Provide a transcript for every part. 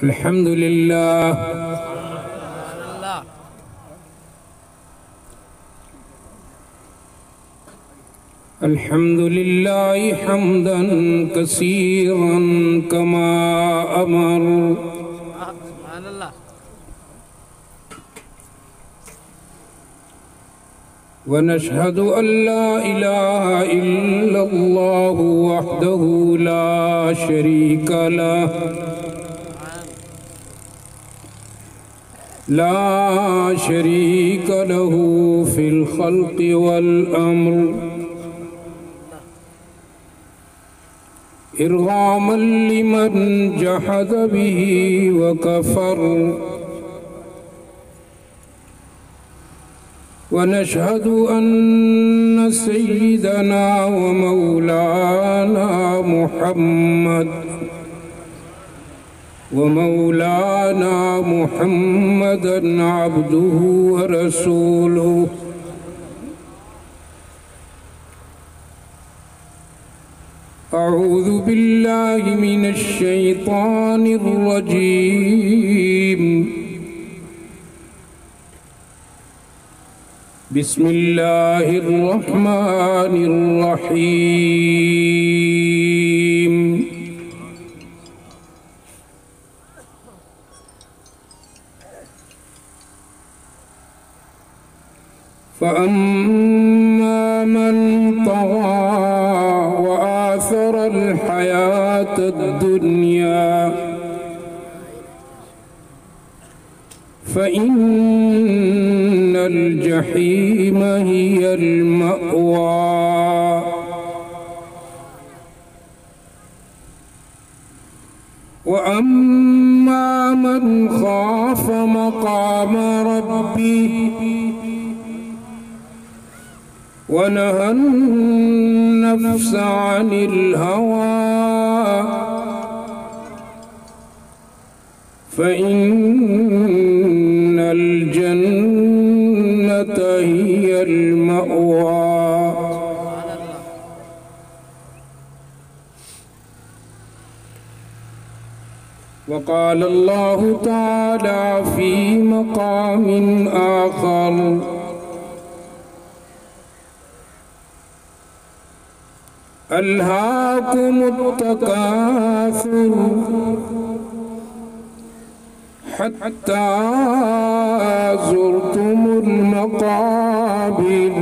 الحمد لله الحمد لله حمدا كثيرا كما أمر ونشهد أن لا إله إلا الله وحده لا شريك له لا شريك له في الخلق والأمر إرغاما لمن جحد به وكفر ونشهد أن سيدنا ومولانا محمدا عبده ورسوله أعوذ بالله من الشيطان الرجيم بسم الله الرحمن الرحيم فأما من طغى وآثر الحياة الدنيا فإن الجحيم هي المأوى وأما من خاف مقام ربه ونهى النفس عن الهوى فإن الجنة هي المأوى وقال الله تعالى في مقام آخر ألهاكم التكاثر حتى زرتم المقابر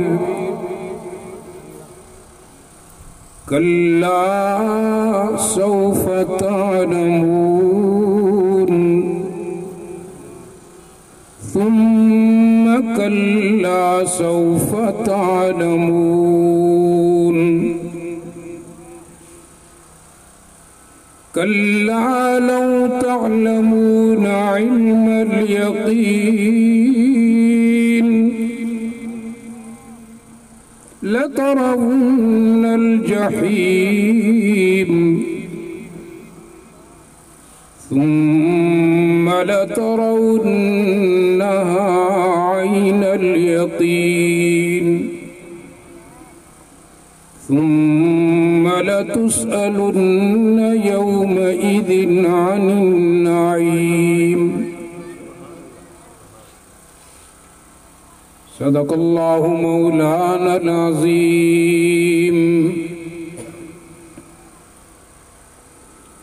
كلا سوف تعلمون ثم كلا سوف تعلمون كلا لو تعلمون علم اليقين لترون الجحيم ثم لترونها عين اليقين ثم لتسألن يومئذ عن النعيم صدق الله مولانا العظيم.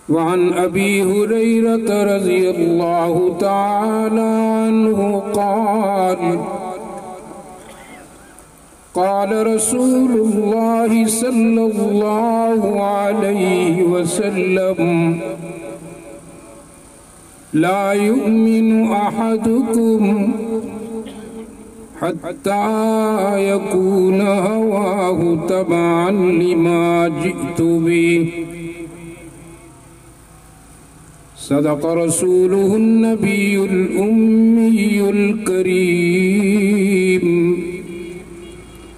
وعن أبي هريرة رضي الله تعالى عنه قال رسول الله صلى الله عليه وسلم لا يؤمن أحدكم حتى يكون هواه تبعا لما جئت به صدق رسوله النبي الأمي الكريم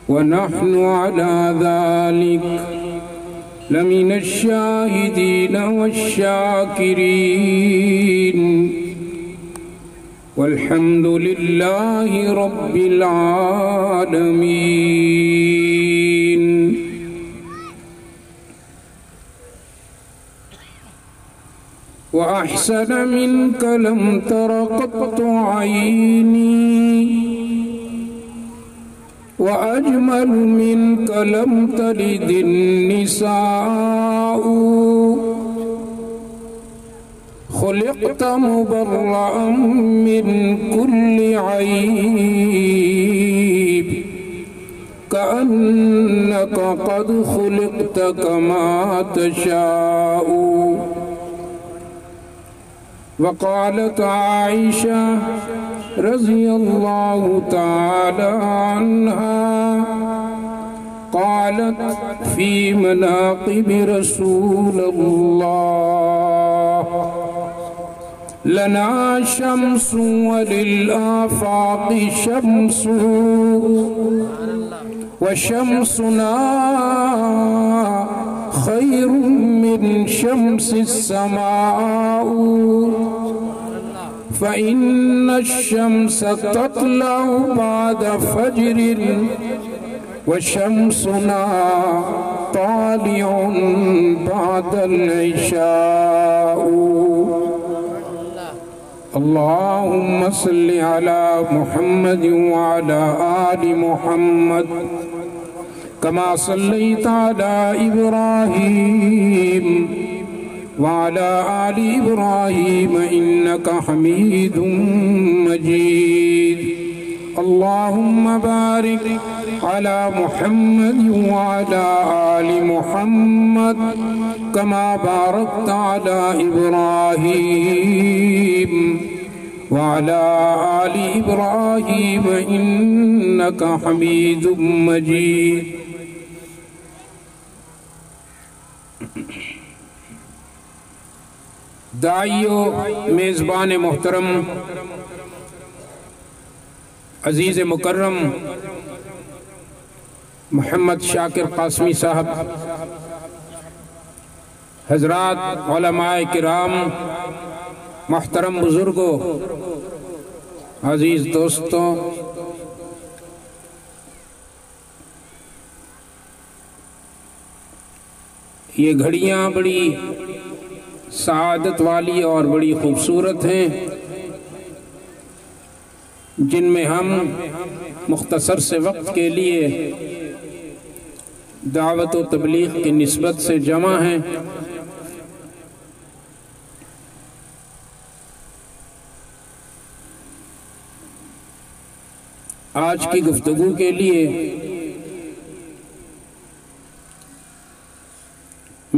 ونحن على ذلك لمن الشاهدين والشاكرين والحمد لله رب العالمين. وأحسن منك لم تر قط عيني وأجمل منك لم تلد النساء خلقت مبرأ من كل عيب كأنك قد خلقت كما تشاء. وقالت عائشة رضي الله تعالى عنها قالت في مناقب رسول الله: لنا شمس وللآفاق شمس وشمسنا خير من شمس السماء فإن الشمس تطلع بعد فجر وشمسنا طالع بعد العشاء. اللهم صل على محمد وعلى آل محمد كما صليت على إبراهيم وعلى آل إبراهيم إنك حميد مجيد. اللهم بارك على محمد وعلى آل محمد كما باركت على إبراهيم وعلى آل إبراهيم إنك حميد مجيد. داعیو، میزبان محترم، عزیز مکرم محمد شاکر قاسمی صاحب، حضرات علماء کرام، محترم بزرگوں، عزیز دوستوں، یہ گھڑیاں بڑی سعادت والی اور بڑی خوبصورت ہیں جن میں ہم مختصر سے وقت کے لیے دعوت و تبلیغ کی نسبت سے جمع ہیں. آج کی گفتگو کے لیے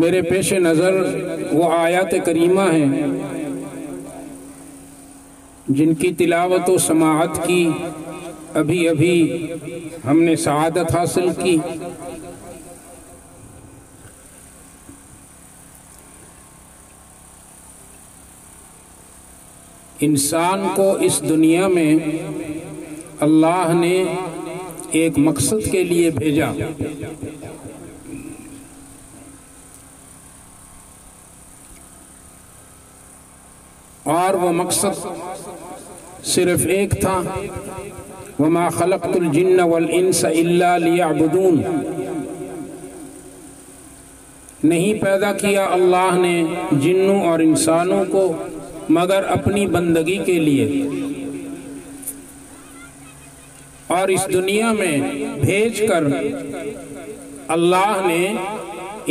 میرے پیش نظر وہ آیات کریمہ ہیں جن کی تلاوت و سماعت کی ابھی ہم نے سعادت حاصل کی. انسان کو اس دنیا میں اللہ نے ایک مقصد کے لیے بھیجا. اور وہ مقصد صرف ایک تھا: وَمَا خَلَقْتُ الْجِنَّ وَالْإِنسَ إِلَّا لِيَعْبُدُونَ. نہیں پیدا کیا اللہ نے جنوں اور انسانوں کو مگر اپنی بندگی کے لیے، اور اس دنیا میں بھیج کر اللہ نے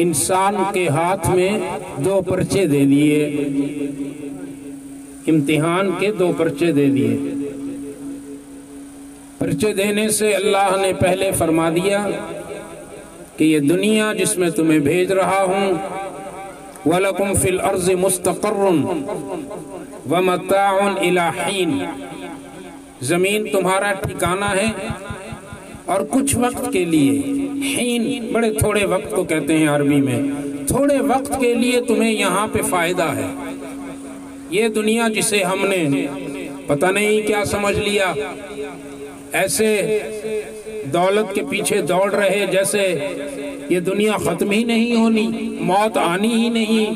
انسان کے ہاتھ میں 2 پرچے دے دیے، امتحان کے 2 پرچے دے دیے. پرچے دینے سے اللہ نے پہلے فرما دیا کہ یہ دنیا جس میں تمہیں بھیج رہا ہوں وَلَكُمْ فِي الْأَرْضِ مُسْتَقَرٌ وَمَتَاعٌ إِلَى حِينٍ، زمین تمہارا ٹھکانہ ہے اور کچھ وقت کے لیے. حین بڑے تھوڑے وقت کو کہتے ہیں عربی میں. تھوڑے وقت کے لیے تمہیں یہاں پہ فائدہ ہے. یہ دنیا جسے ہم نے پتہ نہیں کیا سمجھ لیا، ایسے دولت کے پیچھے دوڑ رہے جیسے یہ دنیا ختم ہی نہیں ہونی، موت آنی ہی نہیں.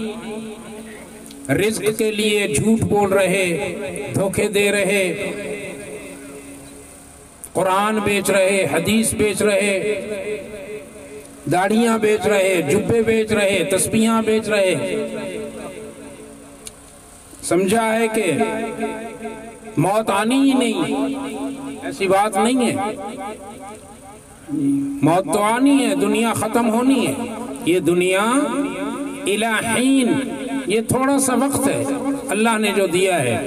رزق کے لیے جھوٹ بول رہے، دھوکے دے رہے، قرآن بیچ رہے، حدیث بیچ رہے، داڑیاں بیچ رہے، جبے بیچ رہے، تسبیحاں بیچ رہے. سمجھا ہے کہ موت آنی ہی نہیں، ایسی بات نہیں ہے، موت تو آنی ہے، دنیا ختم ہونی ہے، یہ دنیا الی حین، یہ تھوڑا سا وقت ہے اللہ نے جو دیا ہے،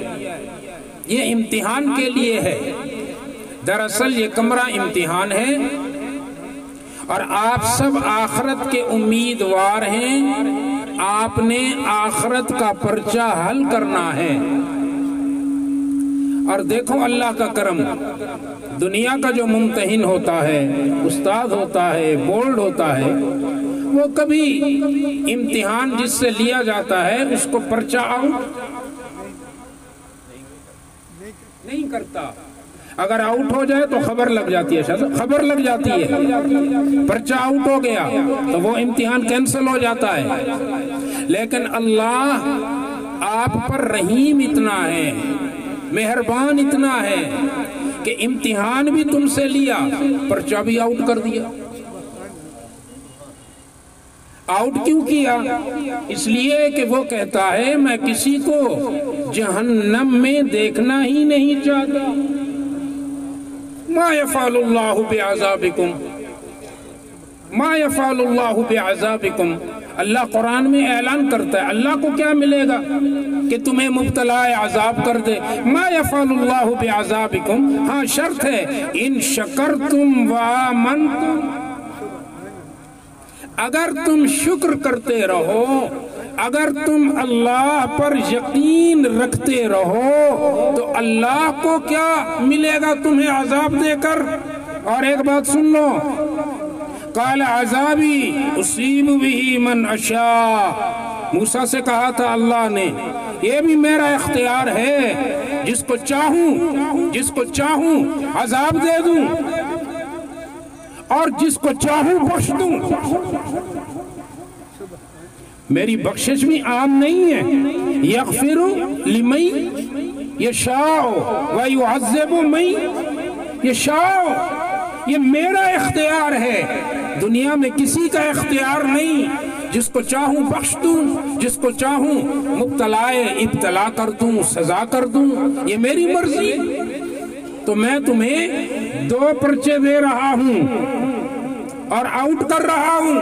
یہ امتحان کے لیے ہے۔ دراصل یہ کمرہ امتحان ہے اور آپ سب آخرت کے امیدوار ہیں، آپ نے آخرت کا پرچہ حل کرنا ہے۔ اور دیکھو اللہ کا کرم، دنیا کا جو ممتحن ہوتا ہے، استاد ہوتا ہے، بورڈ ہوتا ہے، وہ کبھی امتحان جس سے لیا جاتا ہے اس کو پرچہ آؤٹ نہیں کرتا۔ اگر آؤٹ ہو جائے تو خبر لگ جاتی ہے، خبر لگ جاتی ہے، پرچہ آؤٹ ہو گیا تو وہ امتحان کینسل ہو جاتا ہے۔ لیکن اللہ آپ پر رحیم اتنا ہے، مہربان اتنا ہے کہ امتحان بھی تم سے لیا، پرچہ بھی آؤٹ کر دیا۔ آؤٹ کیوں کیا؟ اس لیے کہ وہ کہتا ہے میں کسی کو جہنم میں دیکھنا ہی نہیں چاہتا۔ ما یفعل اللہ بعذابکم، ما یفعل اللہ بعذابکم، اللہ قرآن میں اعلان کرتا ہے اللہ کو کیا ملے گا کہ تمہیں مبتلا عذاب کر دے۔ ما یفعل اللہ بعذابکم، ہاں شرط ہے ان شکرتم وآمنتم، اگر تم شکر کرتے رہو، اگر تم اللہ پر یقین رکھتے رہو تو اللہ کو کیا ملے گا تمہیں عذاب دے کر؟ اور ایک بات سن لو، قال عذابی اصیب بہ من اشاء، موسیٰ سے کہا تھا اللہ نے یہ بھی میرا اختیار ہے، جس کو چاہوں عذاب دے دوں اور جس کو چاہوں بخش دوں۔ میری بخشش بھی عام نہیں ہے، یغفر لمن یشاء ویعذب من یشاء، یہ میرا اختیار ہے، دنیا میں کسی کا اختیار نہیں۔ جس کو چاہوں بخش دوں، جس کو چاہوں ابتلا کر دوں، سزا کر دوں، یہ میری مرضی۔ تو میں تمہیں 2 پرچے دے رہا ہوں اور آؤٹ کر رہا ہوں،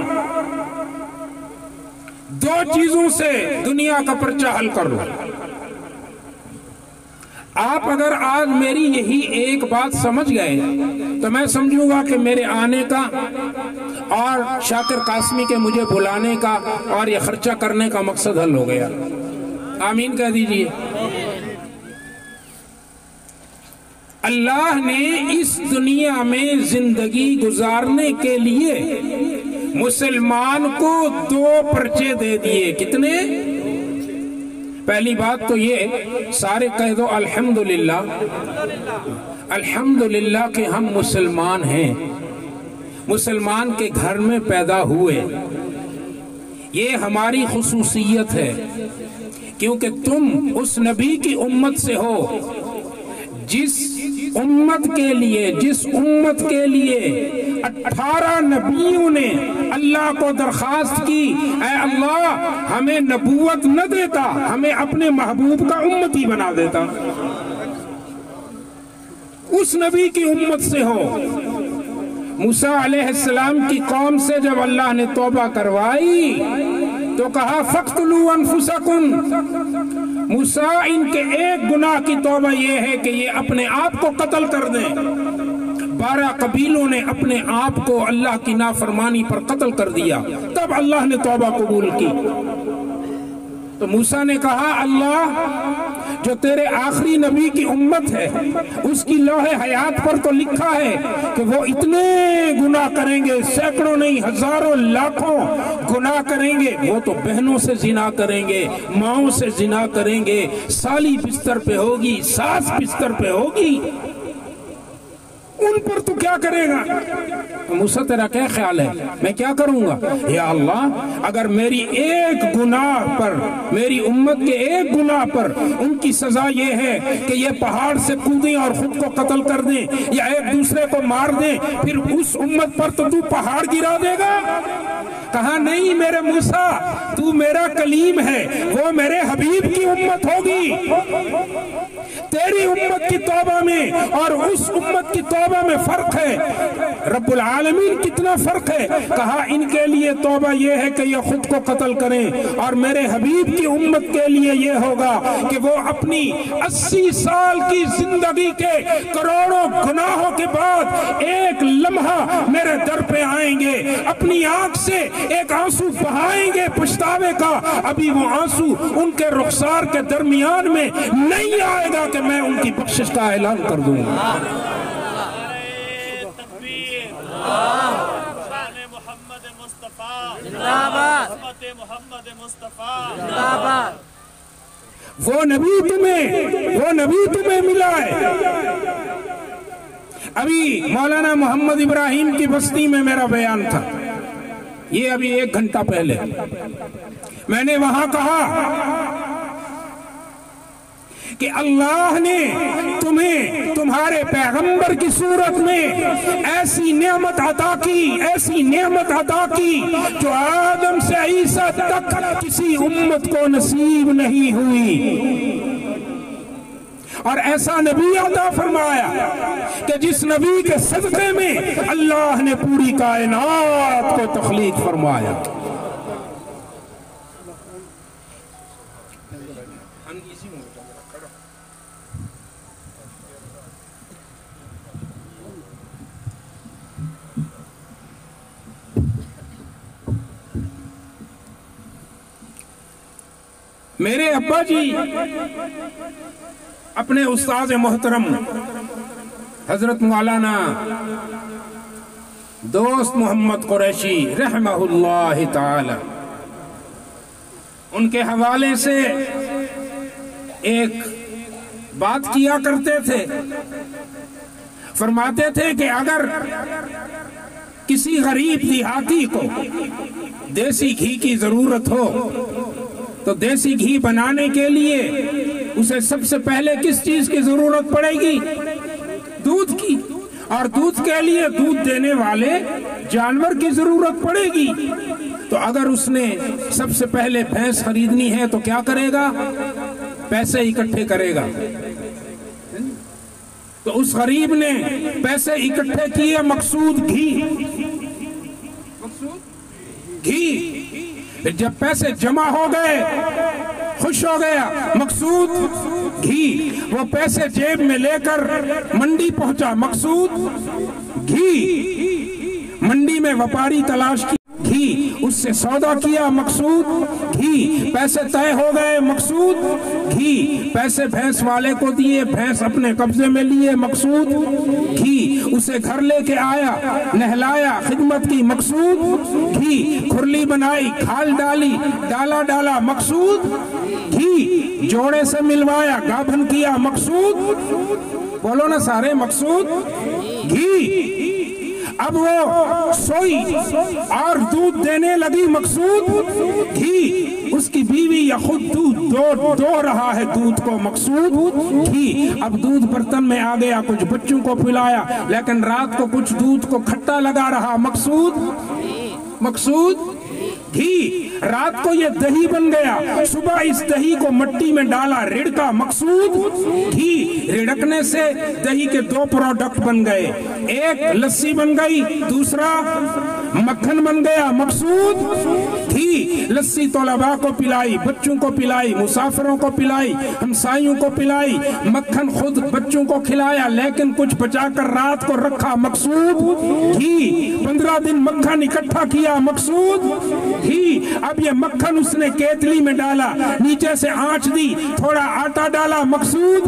2 چیزوں سے دنیا کا پرچہ حل کر لو۔ آپ اگر آج میری یہی ایک بات سمجھ گئے تو میں سمجھوں گا کہ میرے آنے کا اور شاکر قاسمی کے مجھے بلانے کا اور یہ خرچہ کرنے کا مقصد حل ہو گیا۔ آمین کہہ دیجئے۔ اللہ نے اس دنیا میں زندگی گزارنے کے لیے مسلمان کو 2 پرچے دے دیے۔ کتنے؟ پہلی بات تو یہ سارے کہہ دو الحمدللہ، الحمدللہ کہ ہم مسلمان ہیں، مسلمان کے گھر میں پیدا ہوئے، یہ ہماری خصوصیت ہے، کیونکہ تم اس نبی کی امت سے ہو جس امت کے لیے 18 نبیوں نے اللہ کو درخواست کی، اے اللہ ہمیں نبوت نہ دیتا، ہمیں اپنے محبوب کا امتی بنا دیتا۔ اس نبی کی امت سے ہو۔ موسیٰ علیہ السلام کی قوم سے جب اللہ نے توبہ کروائی تو کہا فَاقْتُلُوا أَنفُسَكُمْ، موسیٰ ان کے ایک گناہ کی توبہ یہ ہے کہ یہ اپنے آپ کو قتل کر دیں۔ 12 قبیلوں نے اپنے آپ کو اللہ کی نافرمانی پر قتل کر دیا، تب اللہ نے توبہ قبول کی۔ تو موسیٰ نے کہا اللہ جو تیرے آخری نبی کی امت ہے اس کی لوح حیات پر تو لکھا ہے کہ وہ اتنے گناہ کریں گے، سینکڑوں نہیں ہزاروں لاکھوں گناہ کریں گے، وہ تو بہنوں سے زنا کریں گے، ماؤں سے زنا کریں گے، سالی بستر پہ ہوگی، ساس بستر پہ ہوگی، ان پر تو کیا کرے گا؟ موسیٰ تیرا کیا خیال ہے میں کیا کروں گا؟ یا اللہ اگر میری ایک گناہ پر، میری امت کے ایک گناہ پر ان کی سزا یہ ہے کہ یہ پہاڑ سے کودیں اور خود کو قتل کر دیں یا ایک دوسرے کو مار دیں، پھر اس امت پر تو پہاڑ گرا دے گا؟ کہا نہیں میرے موسیٰ، تو میرا کلیم ہے، وہ میرے حبیب کی امت ہوگی۔ تیری امت کی توبہ میں اور اس امت کی توبہ میں فرق ہے۔ رب العالمین کتنا فرق ہے؟ کہا ان کے لیے توبہ یہ ہے کہ یہ خود کو قتل کریں، اور میرے حبیب کی امت کے لیے یہ ہوگا کہ وہ اپنی 80 سال کی زندگی کے کروڑوں گناہوں کے بعد ایک لمحہ میرے در پہ آئیں گے، اپنی آنکھ سے ایک آنسو بہائیں گے پچھتاوے کا، ابھی وہ آنسو ان کے رخسار کے درمیان میں نہیں آئے گا کہ میں ان کی بخشش کا اعلان کر دوں۔ وہ نبی تمہیں ملا ہے۔ ابھی مولانا محمد ابراہیم کی بستی میں میرا بیان تھا، یہ ابھی 1 گھنٹہ پہلے میں نے وہاں کہا کہ اللہ نے تمہیں تمہارے پیغمبر کی صورت میں ایسی نعمت عطا کی جو آدم سے عیسیٰ تک کسی امت کو نصیب نہیں ہوئی، اور ایسا نبی عطا فرمایا کہ جس نبی کے صدقے میں اللہ نے پوری کائنات کو تخلیق فرمایا۔ میرے ابا جی اپنے استاد محترم حضرت مولانا دوست محمد قریشی رحمہ اللہ تعالی، ان کے حوالے سے ایک بات کیا کرتے تھے، فرماتے تھے کہ اگر کسی غریب دیہاتی کو دیسی گھی کی ضرورت ہو تو دیسی گھی بنانے کے لیے اسے سب سے پہلے کس چیز کی ضرورت پڑے گی؟ دودھ کی، اور دودھ کے لیے دودھ دینے والے جانور کی ضرورت پڑے گی۔ تو اگر اس نے سب سے پہلے بھینس خریدنی ہے تو کیا کرے گا؟ پیسے اکٹھے کرے گا۔ تو اس غریب نے پیسے اکٹھے کیے، مقصود گھی۔ جب پیسے جمع ہو گئے خوش ہو گیا، مقصود گھی۔ وہ پیسے جیب میں لے کر منڈی پہنچا، مقصود گھی۔ منڈی میں وپاری تلاش کی، گھی، اس سے سودا کیا، مقصود گھی۔ پیسے طے ہو گئے، مقصود گھی۔ پیسے بھینس والے کو دیے، بھینس اپنے قبضے میں لیے، مقصود گھی۔ اسے گھر لے کے آیا، نہلایا، خدمت کی، مقصود گھی۔ کھرلی بنائی، کھال ڈالی، ڈالا، مقصود گھی۔ جوڑے سے ملوایا، گابھن کیا، مقصود، بولو نا سارے، مقصود گھی۔ اب وہ سوئی اور دودھ دینے لگی، مقصود گھی۔ اس کی بیوی یا خود دودھ دو رہا ہے دودھ کو، مقصود گھی۔ اب دودھ برتن میں آ گیا، کچھ بچوں کو پلایا، لیکن رات کو کچھ دودھ کو کھٹا لگا رہا، مقصود گھی۔ رات کو یہ دہی بن گیا، صبح اس دہی کو مٹی میں ڈالا، رڑکا، مقصود گھی۔ رڑکنے سے دہی کے 2 پروڈکٹ بن گئے، ایک لسی بن گئی، دوسرا مکھن بن گیا، مقصود گھی۔ لسی طلباء کو پلائی، بچوں کو پلائی، مسافروں کو پلائی، ہمسائیوں کو پلائی، مکھن خود بچوں کو کھلایا، لیکن کچھ بچا کر رات کو رکھا، مقصود گھی۔ 15 دن مکھن اکٹھا کیا، مقصود گھی۔ اب یہ مکھن اس نے کیتلی میں ڈالا، نیچے سے آنچ دی، تھوڑا آٹا ڈالا، مقصود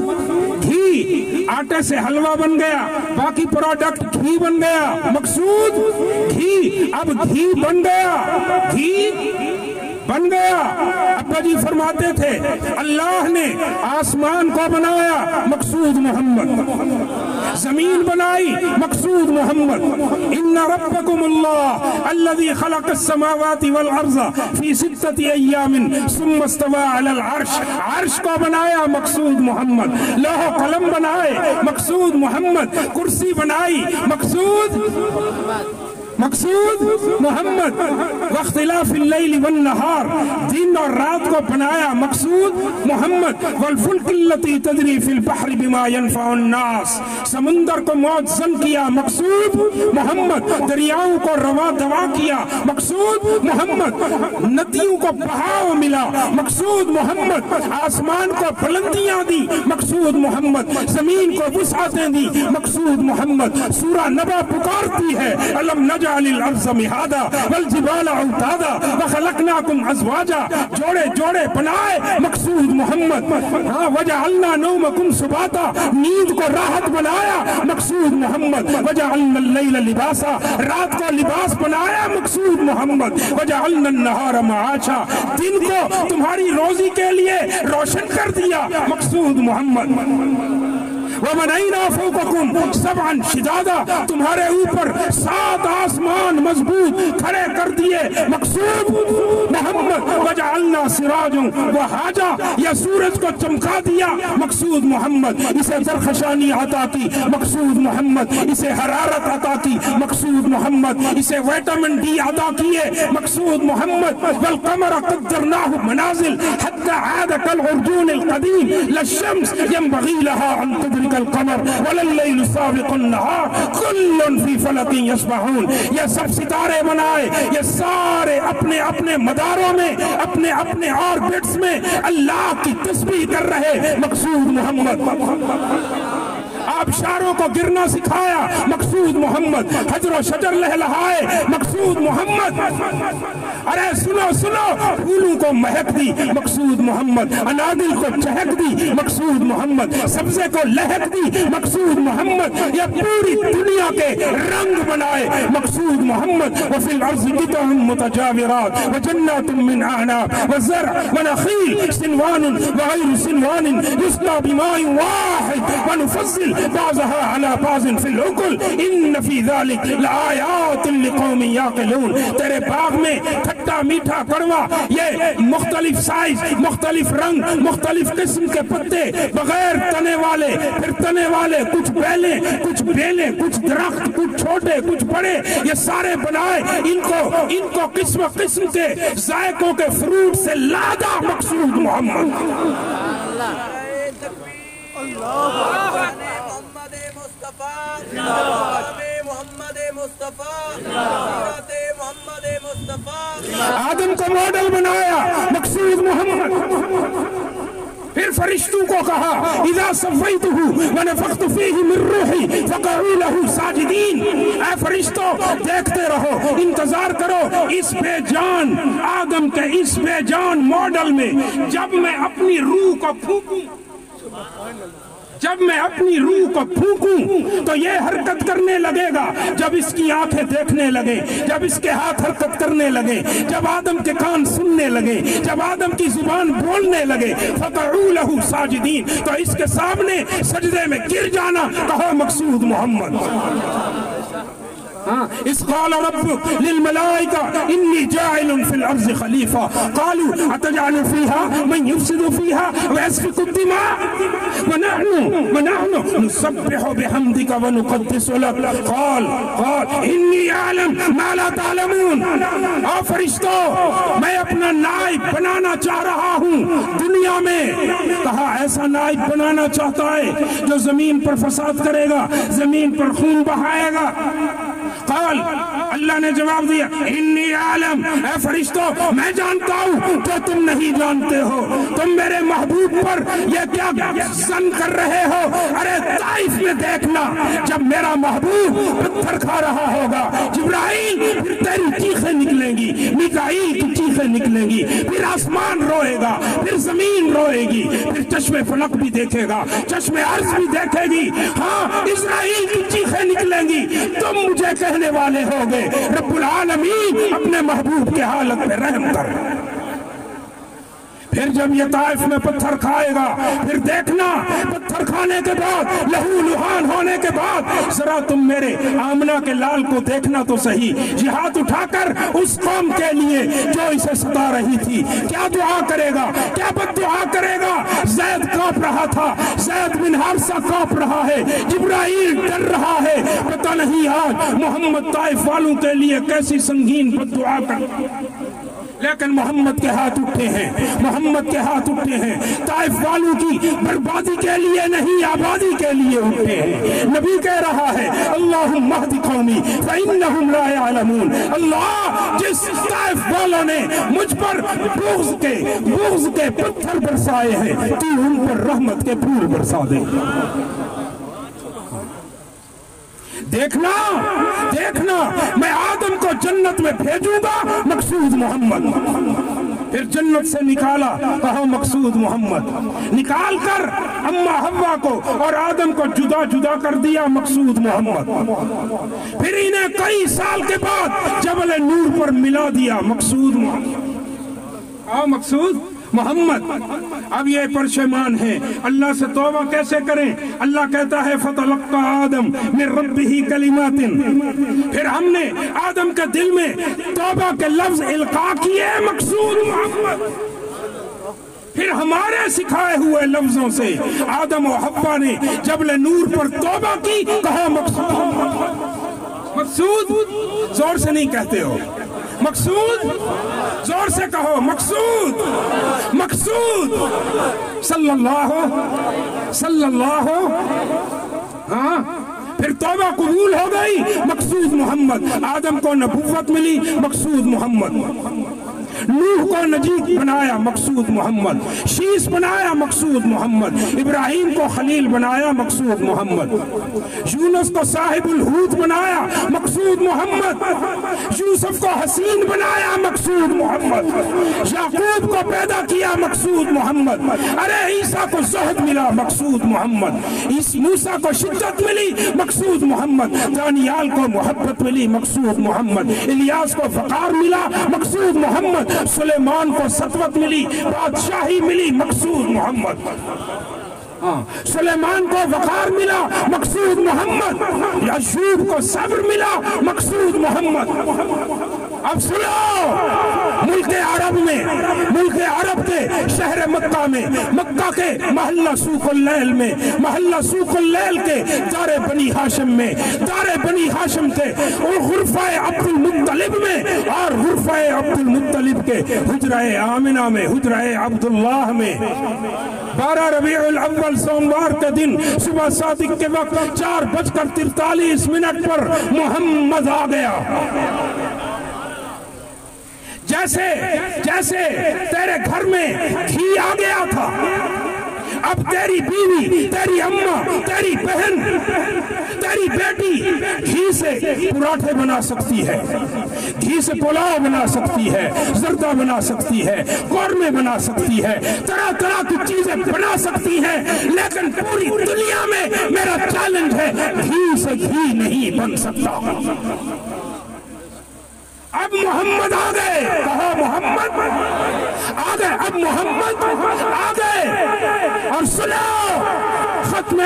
گھی۔ آٹے سے حلوہ بن گیا، باقی پروڈکٹ گھی بن گیا، مقصود گھی۔ اب گھی بن گیا۔ ابا جی فرماتے تھے اللہ نے آسمان کو بنایا، مقصود محمد۔ زمین بنائی، مقصود محمد۔ ان ربکم اللہ الذی خلق السماوات والارض فی 6 ایام ثم استوى علی العرش۔ عرش کو بنایا، مقصود محمد۔ لوح و قلم بنائے، مقصود محمد۔ کرسی بنائی، مقصود مقصود محمد، واختلاف اللیل والنہار، دن اور رات کو بنایا مقصود محمد، والفلک التی تجری فی البحر بما ينفع الناس، سمندر کو معزن کیا مقصود محمد، دریاؤں کو رواں دوا کیا مقصود محمد، ندیوں کو بہاؤ ملا مقصود محمد، آسمان کو بلندیاں دی مقصود محمد، زمین کو وسعتیں دی مقصود محمد۔ سورہ نبا پکارتی ہے الم نجعل الارض مہادا والجبال اوتادا وخلقناکم ازواجا، جوڑے جوڑے بنائے مقصود محمد، وجعلنا نومکم سباتا، نیند کو راحت بنایا مقصود محمد، وجعلنا اللیل لباسا، رات کو لباس بنایا مقصود محمد، وجعلنا النہار معاشا، دن کو تمہاری روزی کے لیے روشن کر دیا مقصود محمد، وَبَنَيْنَا فَوْقَكُمْ سَبْعًا شِدَادًا، تمہارے اوپر 7 آسمان مضبوط کھڑے کر دیے مقصود محمد، وَجَعَلْنَا سِرَاجًا وَحَاجًا، یا سورج کو چمکا دیا مقصود محمد، اسے درخشانی عطا کی مقصود محمد، اسے حرارت عطا کی مقصود محمد، اسے ویٹامن ڈی عطا کیے مقصود محمد، وَالْقَمَرَ قَدَّرْنَاهُ مَنَازِلَ حَتَّى عَادَ كَالْعُرْجُونِ الْقَدِيمِ لَا الشَّمْسُ يَنبَغِي لَهَا أَن تُدْرِكَ القمر ولا الليل سابق النهار كل في فلك يسبحون، یہ سب ستارے بنائے، یہ سارے اپنے اپنے مداروں میں، اپنے اپنے آربٹس میں اللہ کی تسبیح کر رہے مقصود محمد، آبشاروں کو گرنا سکھایا مقصود محمد، حجر و شجر لہلہائے مقصود محمد، ارے سنو سنو، پھولوں کو مہک دی مقصود محمد، انادل کو چہک دی مقصود محمد، سبزے کو لہک دی مقصود محمد، یہ پوری دنیا کے رنگ بنائے مقصود محمد، وفی الارض قطع متجاورات وجنات من اعناب وزرع ونخیل سنوان وغیر سنوان یسقى بماء واحد ونفضل بعضها على بعض في الأكل ان في ذلك لآيات لقوم يعقلون، تیرے باغ میں کھٹا میٹھا کڑوا، یہ مختلف سائز، مختلف رنگ، مختلف قسم کے پتے، بغیر تنے والے، پھر تنے والے، کچھ بیلیں، کچھ بیلیں، کچھ درخت، کچھ چھوٹے، کچھ بڑے، یہ سارے بنائے، ان کو قسم قسم کے ذائقوں کے فروٹ سے لادا مقصود محمد، آدم کو ماڈل بنایا مقصود محمد، پھر فرشتوں کو کہا اذا صفیتہ ونفخت فیہ من روحی فقعوا لہ ساجدین، اے فرشتوں دیکھتے رہو، انتظار کرو اس بے جان آدم کے اس بے جان ماڈل میں، جب میں اپنی روح کو پھونکوں، جب میں اپنی روح کو پھونکوں تو یہ حرکت کرنے لگے گا، جب اس کی آنکھیں دیکھنے لگے، جب اس کے ہاتھ حرکت کرنے لگے، جب آدم کے کان سننے لگے، جب آدم کی زبان بولنے لگے، فقعوا لہ ساجدین، تو اس کے سامنے سجدے میں گر جانا، کہو مقصود محمد، اس قال ربک للملائکہ انی جاعل فی الارض خلیفہ قالوا اتجعل فیہا من یفسد فیہا ویسفک الدماء ونحن نسبح بحمدک ونقدس لک قال انی اعلم ما لا تعلمون، اے فرشتوں میں اپنا نائب بنانا چاہ رہا ہوں دنیا میں، کہا ایسا نائب بنانا چاہتا ہے جو زمین پر فساد کرے گا، زمین پر خون بہائے گا، قال اللہ نے جواب دیا انی عالم، اے فرشتوں میں جانتا ہوں جو تم نہیں جانتے ہو، تم میرے محبوب پر یہ کیا زن کر رہے ہو، ارے طائف میں دیکھنا جب میرا محبوب پتھر کھا رہا ہوگا، جبرائیل پھر تیری چیخیں نکلیں گی، میکائیل کی چیخیں نکلیں گی، پھر آسمان روئے گا، پھر زمین روئے گی، پھر چشم فلک بھی دیکھے گا، چشم عرض بھی دیکھے گی، ہاں اسرائیل کی چیخیں نکلیں گی، تم مجھے کہنے والے ہو گے رب العالمین اپنے محبوب کے حالت میں رحم کر، پھر جب یہ طائف میں پتھر کھائے گا، پھر دیکھنا پتھر کھانے کے بعد، لہو لہان ہونے کے بعد، ذرا تم میرے آمنہ کے لال کو دیکھنا تو صحیح، یہ ہاتھ اٹھا کر اس قوم کے لیے جو اسے ستا رہی تھی کیا دعا کرے گا، کیا بد دعا کرے گا۔ زید کانپ رہا تھا، زید بن حارثہ کانپ رہا ہے، جبرائیل ڈر رہا ہے، پتہ نہیں آج محمد طائف والوں کے لیے کیسی سنگین بد دعا کر، لیکن محمد کے ہاتھ اٹھے ہیں، محمد کے ہاتھ اٹھے ہیں، طائف والوں کی بربادی کے لیے نہیں، آبادی کے لیے اٹھے ہیں۔ نبی کہہ رہا ہے اللہم اہد قومی فإنہم لا یعلمون، اللہ جس طائف والوں نے مجھ پر بغض کے پتھر برسائے ہیں، تو ان پر رحمت کے پھول برسا دے۔ دیکھنا میں آدم کو جنت میں بھیجوں گا، مقصود محمد۔ پھر جنت سے نکالا، کہا مقصود محمد، نکال کر اماں حوا کو اور آدم کو جدا جدا کر دیا، مقصود محمد۔ پھر انہیں کئی سال کے بعد جبل نور پر ملا دیا، مقصود محمد۔ مقصود محمد۔ اب یہ پرشمان ہیں، اللہ سے توبہ کیسے کریں؟ اللہ کہتا ہے فَتَلَقَّى آدم مِن رَبِّهِ كَلِمَاتٍ، پھر ہم نے آدم کے دل میں توبہ کے لفظ القاء کیے، مقصود محمد۔ پھر ہمارے سکھائے ہوئے لفظوں سے آدم و حوا نے جبل نور پر توبہ کی، کہا مقصود۔ مقصود زور سے نہیں کہتے ہو، مقصود زور سے کہو، مقصود مقصود صلی اللہ ہاں۔ پھر توبہ قبول ہو گئی، مقصود محمد۔ آدم کو نبوت ملی، مقصود محمد۔ نوح کو نجی بنایا، مقصود محمد۔ شیس بنایا، مقصود محمد۔ ابراہیم کو خلیل بنایا، مقصود محمد۔ یونس کو صاحب الحوت بنایا، مقصود محمد۔ یوسف کو حسین بنایا، مقصود محمد۔ یعقوب کو پیدا کیا، مقصود محمد۔ ارے عیسیٰ کو زہد ملا، مقصود محمد۔ موسیٰ کو شدت ملی، مقصود محمد۔ دانیال کو محبت ملی، مقصود محمد۔ الیاس کو وقار ملا، مقصود محمد۔ سلیمان کو سطوت ملی، بادشاہی ملی، مقصود محمد۔ سلیمان کو وقار ملا، مقصود محمد۔ ایوب کو صبر ملا، مقصود محمد۔ اب سنو، ملک عرب کے شہر مکہ میں، مکہ کے محلہ سوق اللیل میں، محلہ سوق اللیل کے دار بنی ہاشم میں، دار بنی ہاشم کے اور غرفہ عبد المطلب میں، اور غرفہ عبد المطلب کے حجرہ آمنہ میں، حجرہ عبداللہ میں 12 ربیع الاول سوموار کے دن صبح صادق کے وقت 4:43 پر محمد آ گیا۔ جیسے تیرے گھر میں گھی آ گیا تھا، اب تیری بیوی، تیری اماں، تیری بہن، تیری بیٹی گھی سے پراٹھے بنا سکتی ہے، گھی سے پلاؤ بنا سکتی ہے، زردہ بنا سکتی ہے، قورمے بنا سکتی ہے، طرح طرح کی چیزیں بنا سکتی ہے، لیکن پوری دنیا میں میرا چیلنج ہے، گھی سے گھی نہیں بن سکتا۔ اب محمد آ گئے، کہا محمد آ گئے، اب محمد آ گئے۔ اور سنو، ختم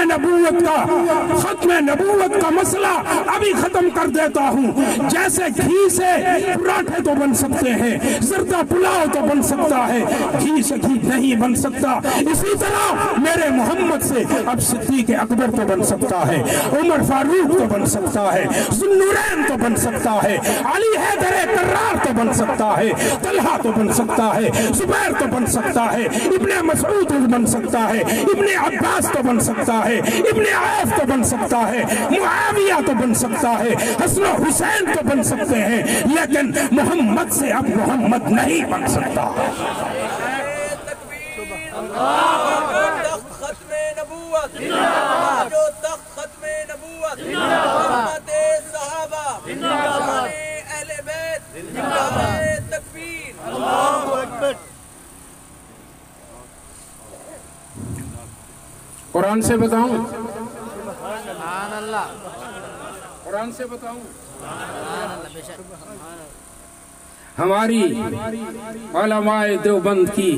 نبوت کا مسئلہ ابھی ختم کر دیتا ہوں۔ جیسے گھی سے پراٹھے تو بن سکتے ہیں، زردہ پلاؤ تو بن سکتا ہے، گھی سے گھی نہیں بن سکتا، اسی طرح میرے محمد سے اب صدیق اکبر تو بن سکتا ہے، عمر فاروق تو بن سکتا ہے، ذو النورین تو بن سکتا ہے، علی حیدر کرار تو بن سکتا ہے، طلحہ تو بن سکتا ہے، زبیر تو بن سکتا ہے، ابن مسعود تو بن سکتا ہے، ابن عباس تو بن سکتا ہے، ابن عوف تو بن سکتا ہے، معاویہ تو بن سکتا ہے، حسن و حسین تو بن سکتے ہیں، لیکن محمد سے اب محمد نہیں بن سکتا۔ ختم نبوت، جو تخت ختم نبوت، محمد صحابہ، اہل بیت، تکبیر، اللہ اکبر۔ قرآن سے بتاؤں، سبحان اللہ، قرآن سے بتاؤں، ہماری علماء دیوبند کی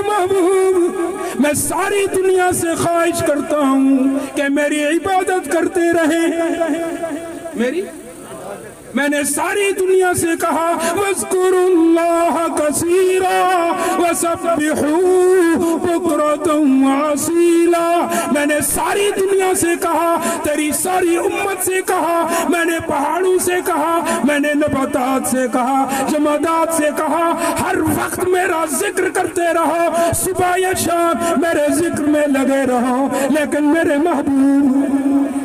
میرے محبوب میں ساری دنیا سے خواہش کرتا ہوں کہ میری عبادت کرتے رہیں میری میں نے ساری دنیا سے کہا وَاذْكُرُوا اللَّهَ كَثِيرًا وَسَبِّحُوهُ بُكْرَةً وَأَصِيلًا میں نے ساری دنیا سے کہا تیری ساری امت سے کہا میں نے پہاڑوں سے کہا میں نے نباتات سے کہا جمادات سے کہا ہر وقت میرا ذکر کرتے رہو صبح یا شام میرے ذکر میں لگے رہو لیکن میرے محبوب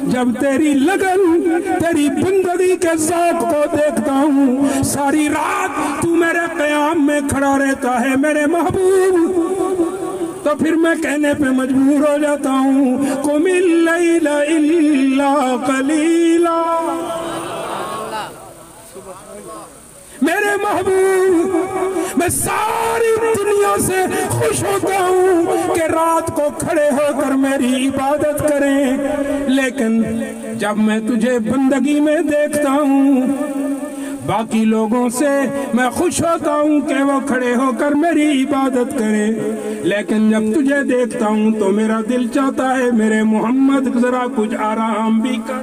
جب تیری لگن تیری بندگی کے ذوق کو دیکھتا ہوں ساری رات تو میرے قیام میں کھڑا رہتا ہے میرے محبوب تو پھر میں کہنے پہ مجبور ہو جاتا ہوں قم اللیل الا قلیلا میرے محبوب میں ساری دنیا سے خوش ہوتا ہوں کہ رات کو کھڑے ہو کر میری عبادت کریں لیکن جب میں تجھے بندگی میں دیکھتا ہوں باقی لوگوں سے میں خوش ہوتا ہوں کہ وہ کھڑے ہو کر میری عبادت کریں لیکن جب تجھے دیکھتا ہوں تو میرا دل چاہتا ہے میرے محمد ذرا کچھ آرام بھی کر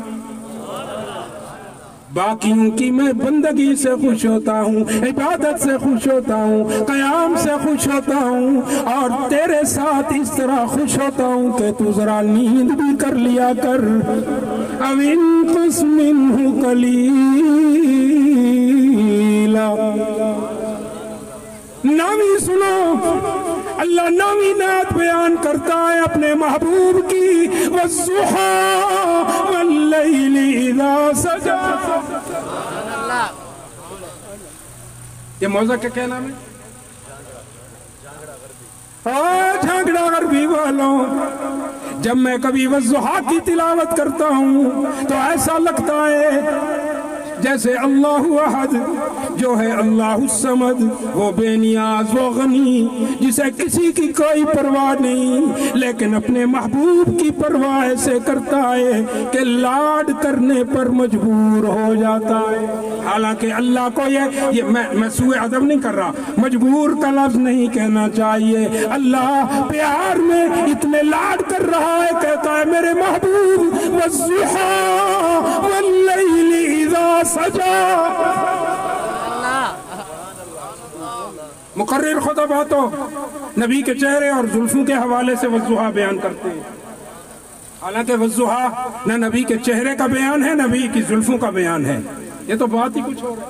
باقیوں کی میں بندگی سے خوش ہوتا ہوں عبادت سے خوش ہوتا ہوں قیام سے خوش ہوتا ہوں اور تیرے ساتھ اس طرح خوش ہوتا ہوں کہ تو ذرا نیند بھی کر لیا کر او انقص منہ قلیلا نامی سنو اللہ نامی نعت بیان کرتا ہے اپنے محبوب کی والضحى واللیل اذا سجا یہ موضوع کیا نام ہے جھانگڑا غربی والوں جب میں کبھی والضحى کی تلاوت کرتا ہوں تو ایسا لگتا ہے جیسے اللہ احد جو ہے اللہ الصمد وہ بے نیاز وہ غنی جسے کسی کی کوئی پرواہ نہیں لیکن اپنے محبوب کی پرواہ ایسے کرتا ہے کہ لاڈ کرنے پر مجبور ہو جاتا ہے حالانکہ اللہ کو یہ میں سوء ادب نہیں کر رہا مجبور کا لفظ نہیں کہنا چاہیے اللہ پیار میں اتنے لاڈ کر رہا ہے کہتا ہے میرے محبوب والضحى واللیل اذا سجا مقرر خطبہ تو نبی کے چہرے اور زلفوں کے حوالے سے والضحى بیان کرتے ہیں حالانکہ والضحى نہ نبی کے چہرے کا بیان ہے نبی کی زلفوں کا بیان ہے یہ تو بات ہی کچھ اور ہے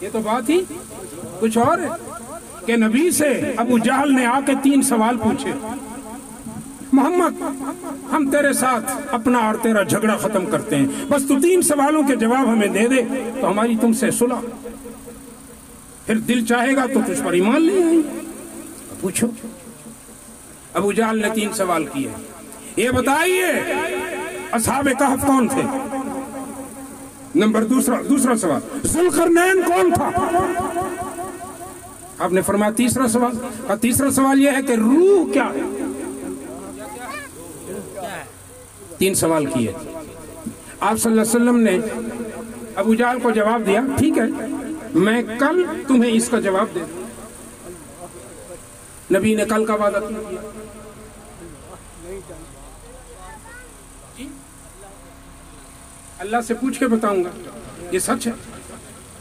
یہ تو بات ہی کچھ اور ہے کہ نبی سے ابو جہل نے آ کے 3 سوال پوچھے محمد ہم تیرے ساتھ اپنا اور تیرا جھگڑا ختم کرتے ہیں بس تو 3 سوالوں کے جواب ہمیں دے دے تو ہماری تم سے صلح پھر دل چاہے گا تو تجھ پر ایمان لے آئیں پوچھو ابو جہل نے 3 سوال کیے یہ بتائیے اصحاب کہف کون تھے نمبر دوسرا سوال ذوالقرنین کون تھا آپ نے فرمایا تیسرا سوال یہ ہے کہ روح کیا ہے 3 سوال کیے آپ صلی اللہ علیہ وسلم نے ابو جہل کو جواب دیا ٹھیک ہے میں کل تمہیں اس کا جواب دے نبی نے کل کا وعدہ کیا اللہ سے پوچھ کے بتاؤں گا یہ سچ ہے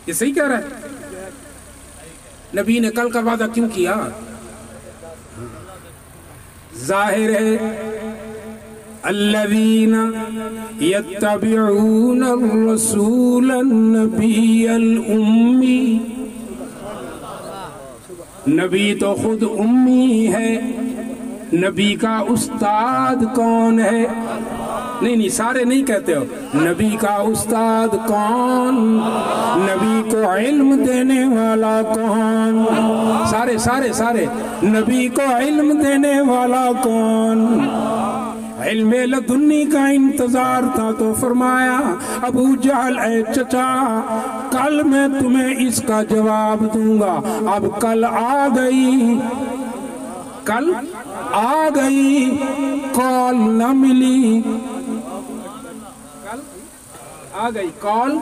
یہ صحیح کہہ رہا ہے نبی نے کل کا وعدہ کیوں کیا ظاہر ہے الذین یتبعون الرسول النبی الامی نبی تو خود امی ہے نبی کا استاد کون ہے نہیں سارے نہیں کہتے ہو نبی کا استاد کون نبی کو علم دینے والا کون سارے نبی کو علم دینے والا کون علم لدنی کا انتظار تھا تو فرمایا ابو جہل اے چچا کل میں تمہیں اس کا جواب دوں گا اب کل آ گئی کال نہ ملی کال آ گئی کال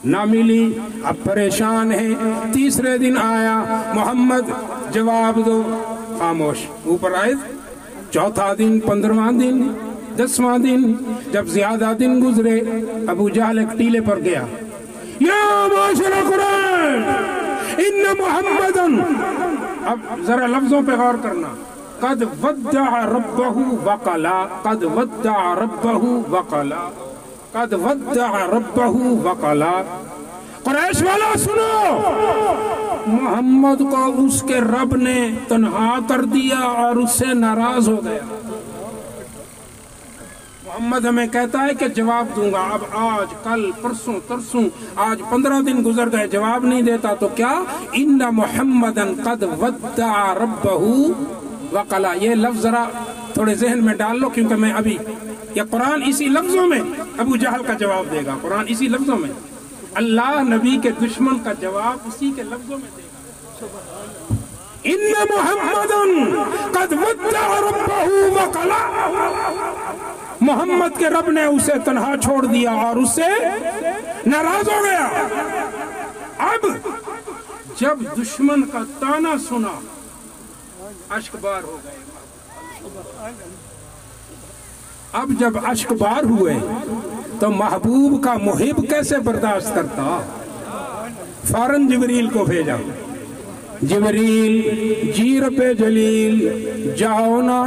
نہ ملی، اب پریشان ہے۔ تیسرے دن آیا، محمد جواب دو، خاموش، اوپر آئے۔ چوتھا دن، 15واں دن، 10واں دن، جب زیادہ دن گزرے، ابو جہل ایک ٹیلے پر گیا، یا معاشر قریش ان محمدن، اب ذرا لفظوں پہ غور کرنا، قد ودع ربہ وقلا، قد ودع ربہ وقلا، قد ودع ربہ وقلا۔ قریش والا سنو، محمد کو اس کے رب نے تنہا کر دیا اور اس سے ناراض ہو گیا۔ محمد ہمیں کہتا ہے کہ جواب دوں گا، اب آج کل پرسوں ترسوں، آج 15 دن گزر گئے، جواب نہیں دیتا تو کیا؟ ان محمدن قد ودع ربہ وقلا۔ یہ لفظ ذرا تھوڑے ذہن میں ڈال لو، کیونکہ میں ابھی یہ قرآن اسی لفظوں میں ابو جہل کا جواب دے گا، قرآن اسی لفظوں میں، اللہ نبی کے دشمن کا جواب اسی کے لفظوں میں دے گا۔ ان محمدن قد ودع ربہ وقلا، محمد کے رب نے اسے تنہا چھوڑ دیا اور اس سے ناراض ہو گیا۔ اب جب دشمن کا تانا سنا، اشک بار ہو گئے۔ اب جب اشک بار ہوئے تو محبوب کا محب کیسے برداشت کرتا؟ فوراً جبریل کو بھیجا، جبریل جی رب جلیل جاؤ نا،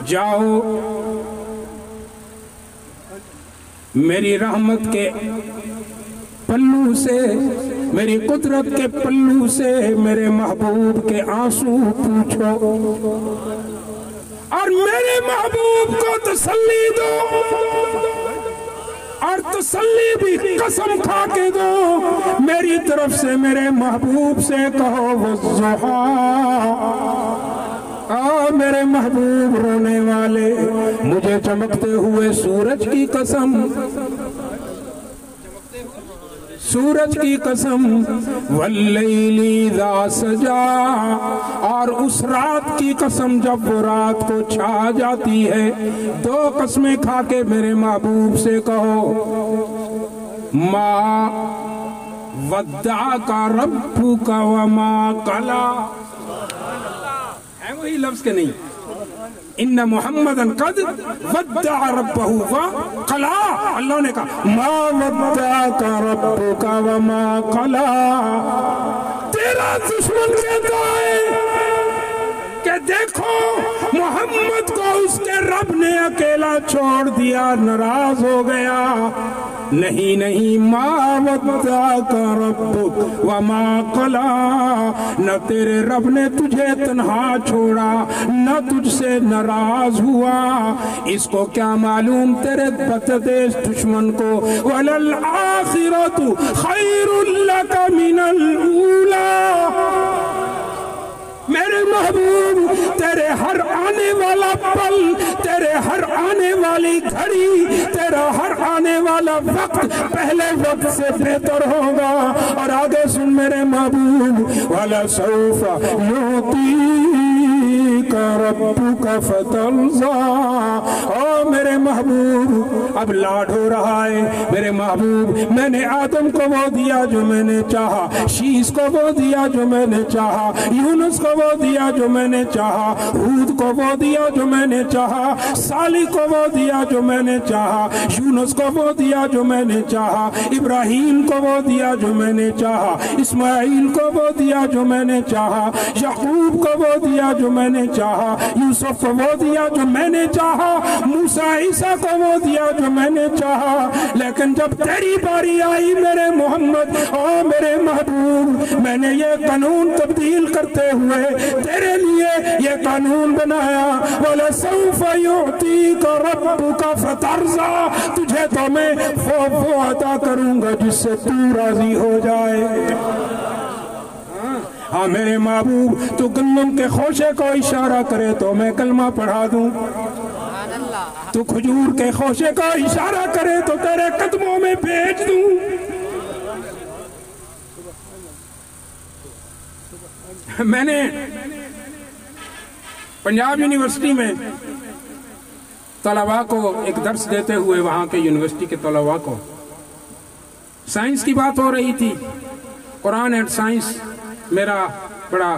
جاؤ، میری رحمت کے پلو سے، میری قدرت کے پلو سے میرے محبوب کے آنسو پوچھو اور میرے محبوب کو تسلی دو، اور تسلی بھی قسم کھا کے دو، میری طرف سے میرے محبوب سے کہو والضحیٰ، میرے محبوب رونے والے، مجھے چمکتے ہوئے سورج کی قسم، سورج کی قسم، واللیل اذا سجا، اور اس رات کی قسم جب وہ رات کو چھا جاتی ہے، دو قسمیں کھا کے میرے محبوب سے کہو، ما ودعک ربک وما قلا، ہے وہی لفظ کے نہیں؟ ان محمدن قد ودع ربہ وقلا، اللہ نے کہا ما ودعک ربک وما قلا۔ تیرا دشمن کہتا ہے کہ دیکھو محمد کو اس کے رب نے اکیلا چھوڑ دیا، ناراض ہو گیا۔ نہیں نہیں، ما ودعک ربک وما قلا، نہ تیرے رب نے تجھے تنہا چھوڑا، نہ تجھ سے ناراض ہوا۔ اس کو کیا معلوم تیرے بددیش دشمن کو، وَلَلْآخِرَةُ خَيْرٌ لَكَ مِنَ الْأُولَى، میرے محبوب تیرے ہر آنے والا پل، تیرے ہر آنے والی گھڑی، تیرا ہر آنے والا وقت پہلے وقت سے بہتر ہوگا۔ اور آگے سن میرے محبوب، وَلَسَوْفَ يُعْطِيكَ رَبُّكَ فَتَرْضَىٰ، او میرے محبوب اب لاڈ ہو رہا ہے۔ میرے محبوب میں نے آدم کو وہ دیا جو میں نے چاہا، شیس کو وہ دیا جو میں نے چاہا، یونس کو وہ دیا جو میں نے چاہا، ہود کو وہ دیا جو میں نے چاہا، صالح کو وہ دیا جو میں نے چاہا، یونس کو وہ دیا جو میں نے چاہا، ابراہیم کو وہ دیا جو میں نے چاہا، اسماعیل کو وہ دیا جو میں نے چاہا، یعقوب کو وہ دیا جو میں نے چاہا، یوسف کو وہ دیا جو میں نے چاہا، موسیٰ عیسیٰ کو وہ دیا جو میں نے چاہا۔ لیکن جب تیری باری آئی میرے محمد، او میرے محبوب، میں نے یہ قانون تبدیل کرتے ہوئے تیرے لیے یہ قانون بنایا، وَلَسَوْفَ يُعْطِيكَ رَبُّكَ فَتَرْضَىٰ، تجھے تو میں وہ عطا کروں گا جس سے تو راضی ہو جائے۔ ہاں میرے محبوب، تو گندم کے خوشے کو اشارہ کرے تو میں کلمہ پڑھا دوں، تو کھجور کے خوشے کو اشارہ کرے تو تیرے قدموں میں بھیج دوں۔ میں نے پنجاب یونیورسٹی میں طلباء کو ایک درس دیتے ہوئے، وہاں کے یونیورسٹی کے طلباء کو سائنس کی بات ہو رہی تھی، قرآن اینڈ سائنس میرا بڑا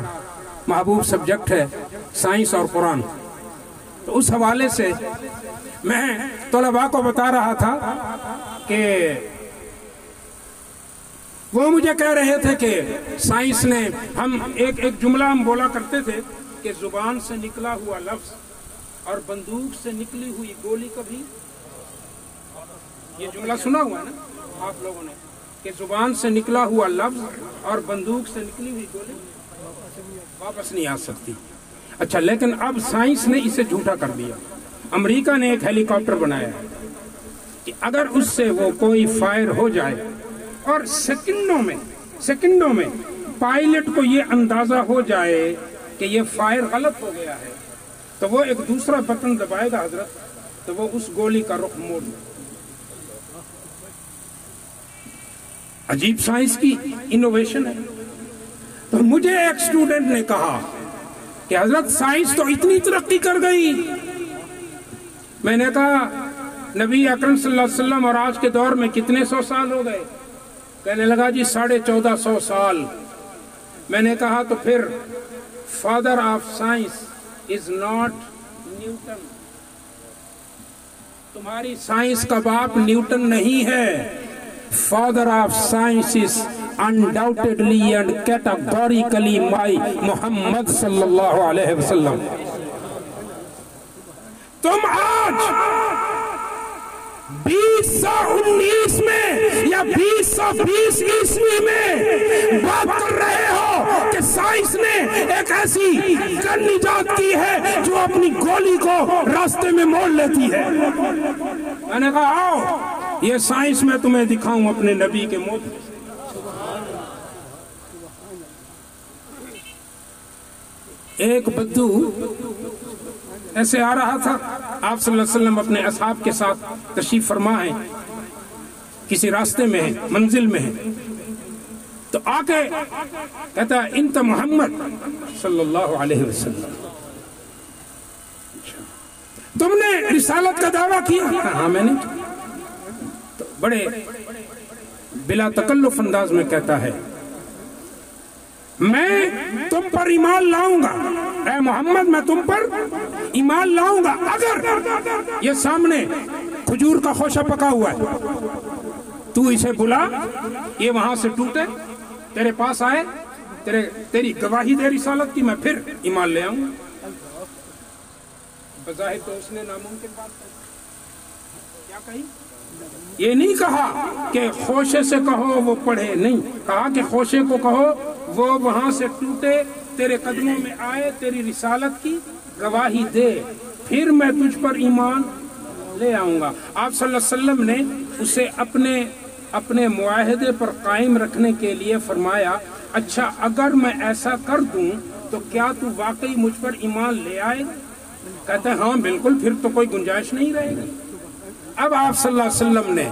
محبوب سبجیکٹ ہے، سائنس اور قرآن۔ تو اس حوالے سے میں طلباء کو بتا رہا تھا کہ وہ مجھے کہہ رہے تھے کہ سائنس نے ہم ایک جملہ ہم بولا کرتے تھے کہ زبان سے نکلا ہوا لفظ اور بندوق سے نکلی ہوئی گولی کبھی، یہ جملہ سنا ہوا ہے نا آپ لوگوں نے کہ زبان سے نکلا ہوا لفظ اور بندوق سے نکلی ہوئی گولی واپس نہیں آ سکتی۔ اچھا، لیکن اب سائنس نے اسے جھوٹا کر دیا۔ امریکہ نے ایک ہیلی کاپٹر بنایا ہے کہ اگر اس سے وہ کوئی فائر ہو جائے اور سیکنڈوں میں پائلٹ کو یہ اندازہ ہو جائے کہ یہ فائر غلط ہو گیا ہے تو وہ ایک دوسرا بٹن دبائے گا حضرت، تو وہ اس گولی کا رخ موڑ دے۔ عجیب سائنس کی انوویشن ہے۔ تو مجھے ایک اسٹوڈنٹ نے کہا کہ حضرت سائنس تو اتنی ترقی کر گئی۔ میں نے کہا نبی اکرم صلی اللہ علیہ وسلم اور آج کے دور میں کتنے سو سال ہو گئے؟ کہنے لگا جی 1450 سال۔ میں نے کہا تو پھر father of science is not Newton, تمہاری سائنس کا باپ نیوٹن نہیں ہے۔ Father of science is undoubtedly and categorically my محمد صلی اللہ علیہ وسلم۔ تم آج 2019 میں یا 2020 عیسوی میں بات کر رہے ہو کہ سائنس نے ایک ایسی گن ایجاد کی ہے جو اپنی گولی کو راستے میں موڑ لیتی ہے۔ میں نے کہا آؤ یہ سائنس میں تمہیں دکھاؤں اپنے نبی کے موت۔ ایک بدو ایسے آ رہا تھا، آپ صلی اللہ علیہ وسلم اپنے اصحاب کے ساتھ تشریف فرما ہے، کسی راستے میں ہے، منزل میں ہے، تو آ کے کہتا ہے انت محمد صلی اللہ علیہ وسلم، تم نے رسالت کا دعویٰ کیا؟ ہاں میں نے۔ تو بڑے بلا تکلف انداز میں کہتا ہے میں تم پر ایمان لاؤں گا، اے محمد میں تم پر ایمان لاؤں گا اگر یہ سامنے کھجور کا خوشہ پکا ہوا ہے، تو اسے بلا، یہ وہاں سے ٹوٹے، تیرے پاس آئے، تیری گواہی دے رسالت کی، میں پھر ایمان لے آؤں گا۔ بظاہر تو اس نے ناممکن بات کیا کہی؟ یہ نہیں کہا کہ خوشے سے کہو وہ پڑھے، نہیں کہا کہ خوشے کو کہو وہ وہاں سے ٹوٹے، تیرے قدموں میں آئے، تیری رسالت کی گواہی دے، پھر میں تجھ پر ایمان لے آؤں گا۔ آپ صلی اللہ علیہ وسلم نے اسے اپنے معاہدے پر قائم رکھنے کے لیے فرمایا اچھا اگر میں ایسا کر دوں تو کیا تو واقعی مجھ پر ایمان لے آئے؟ کہتے ہیں ہاں بالکل، پھر تو کوئی گنجائش نہیں رہے گی۔ اب آپ صلی اللہ علیہ وسلم نے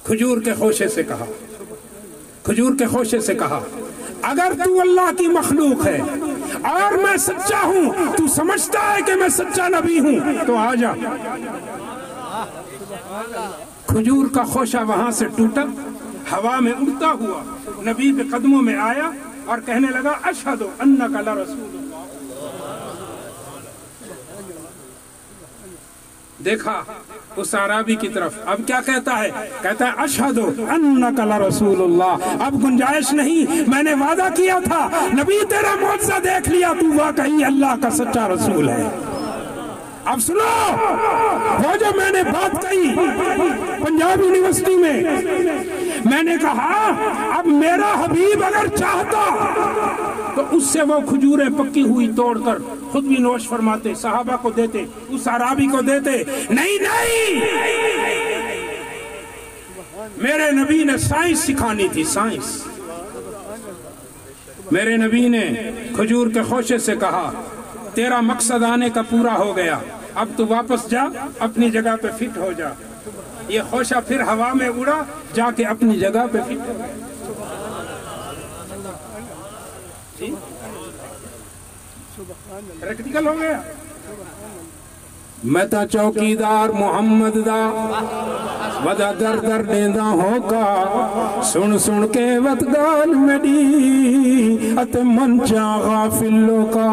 کھجور کے خوشے سے کہا اگر تو اللہ کی مخلوق ہے اور میں سچا ہوں، تو سمجھتا ہے کہ میں سچا نبی ہوں، تو آ جا۔ کھجور کا خوشہ وہاں سے ٹوٹا، ہوا میں اڑتا ہوا نبی کے قدموں میں آیا اور کہنے لگا اشہد انک لرسول اللہ۔ دیکھا اس عرابی کی طرف، اب کیا کہتا ہے؟ کہتا ہے اشہد انک لرسول اللہ۔ اب گنجائش نہیں، میں نے وعدہ کیا تھا، نبی تیرا معجزہ دیکھ لیا، تو واقعی اللہ کا سچا رسول ہے۔ اب سنو وہ جو میں نے بات کہی پنجاب یونیورسٹی میں نے کہا اب میرا حبیب اگر چاہتا تو اس سے وہ کھجوریں پکی ہوئی توڑ کر خود بھی نوش فرماتے، صحابہ کو دیتے، اس عرابی کو دیتے۔ نہیں، میرے نبی نے سائنس سکھانی تھی، سائنس۔ میرے نبی نے کھجور کے خوشے سے کہا تیرا مقصد آنے کا پورا ہو گیا، اب تو واپس جا، اپنی جگہ پہ فٹ ہو جا۔ یہ خوشہ پھر ہوا میں اڑا، جا کے اپنی جگہ پہ فٹ ہو گیا۔ پریکٹیکل ہو گیا۔ میں تا چوکیدار محمد دا ودا در در دیندہ ہوگا سن سن کے وطگان میڈی ات منچا غافلوں کا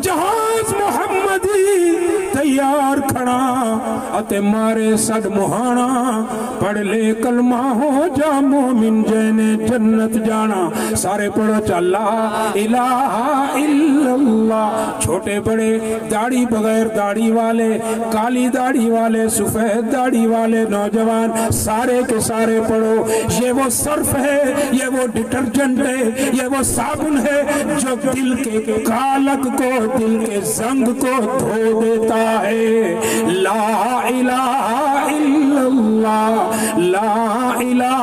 جہاز محمدی تیار کھڑا ات مارے سڈ مہانا پڑھ لے کلمہ ہو جا مومن جینے جنت جانا سارے پڑھو چا لا الہ الا اللہ چھوٹے بڑے داڑھی بغیر داڑھی والے کالی داڑھی والے سفید داڑھی والے نوجوان سارے کے سارے پڑھو یہ وہ صرف ہے یہ وہ ڈٹرجنٹ ہے یہ وہ صابن ہے جو دل کے کالک کو دل کے زنگ کو دھو دیتا ہے لا الہ الا اللہ لا الہ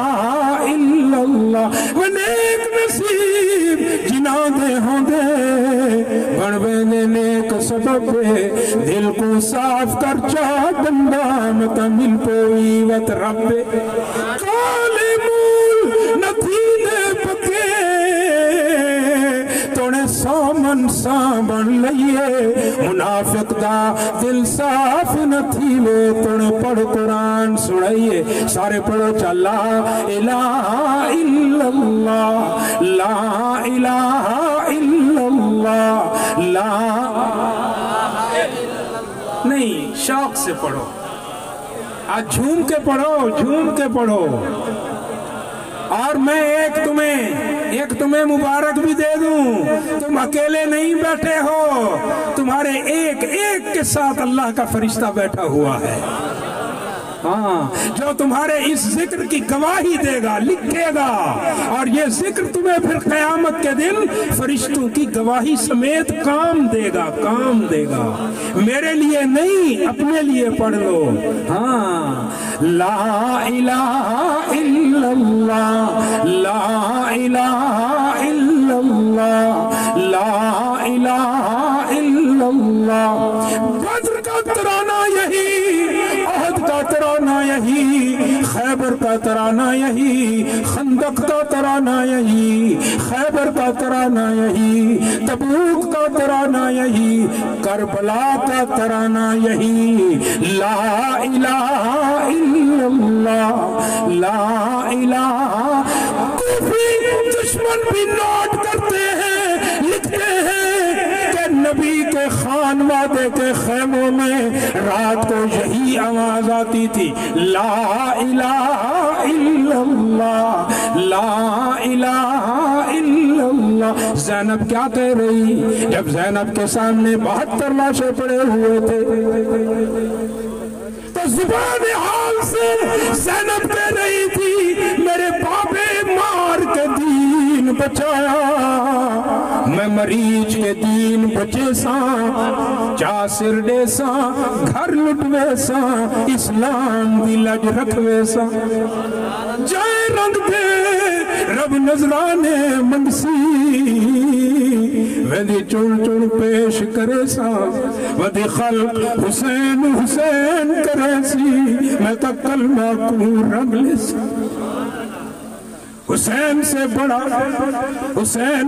الا اللہ وہ نیک نصیب جنہ دے ہوں دے بڑھوے نے نیک سبب دل کو صاف کر چاہ دندان تمل پوئی وط رب کالے مول نتینے پکے توڑے سامن سامن لئیے منافق دا دل صاف نتیلے توڑے پڑھ قرآن سڑائیے سارے پڑھو چا لا الہ الا اللہ لا الہ الا اللہ لا نہیں شوق سے پڑھو آج جھوم کے پڑھو اور میں ایک تمہیں مبارک بھی دے دوں تم اکیلے نہیں بیٹھے ہو تمہارے ایک کے ساتھ اللہ کا فرشتہ بیٹھا ہوا ہے ہاں جو تمہارے اس ذکر کی گواہی دے گا لکھے گا اور یہ ذکر تمہیں پھر قیامت کے دن فرشتوں کی گواہی سمیت کام دے گا میرے لیے نہیں اپنے لیے پڑھ لو ہاں لا الہ الا اللہ لا الہ الا اللہ لا الہ الا اللہ بدر کا ترانہ یہی عہد کا ترانہ یہی خیبر کا ترانہ یہی خندق کا ترانہ یہی خیبر کا ترانہ یہی تبوک کا ترانہ یہی کربلا کا ترانہ یہی لا الہ الا اللہ لا الہ کوفی دشمن بھی نوٹ کرتے ہیں لکھتے ہیں کہ نبی کے خانوادے کے خیموں میں رات کو یہی آواز آتی تھی لا الہ الا اللہ لا الہ الا اللہ زینب کیا کہہ رہی جب زینب کے سامنے 72 لاشیں پڑے ہوئے تھے تو زبان حال سے زینب کہہ رہی تھی میرے بابے مار کے دین بچایا میں مریض کے دین بچے ساں چاسر دے ساں گھر لٹوے ساں اسلام دی لج رکھوے ساں جائے رنگ دے رب نظرانے منسی ویدی چون چون پیش کرے سا ویدی خلق حسین حسین کرے سی میں تا کلمہ کو رب لے سا حسین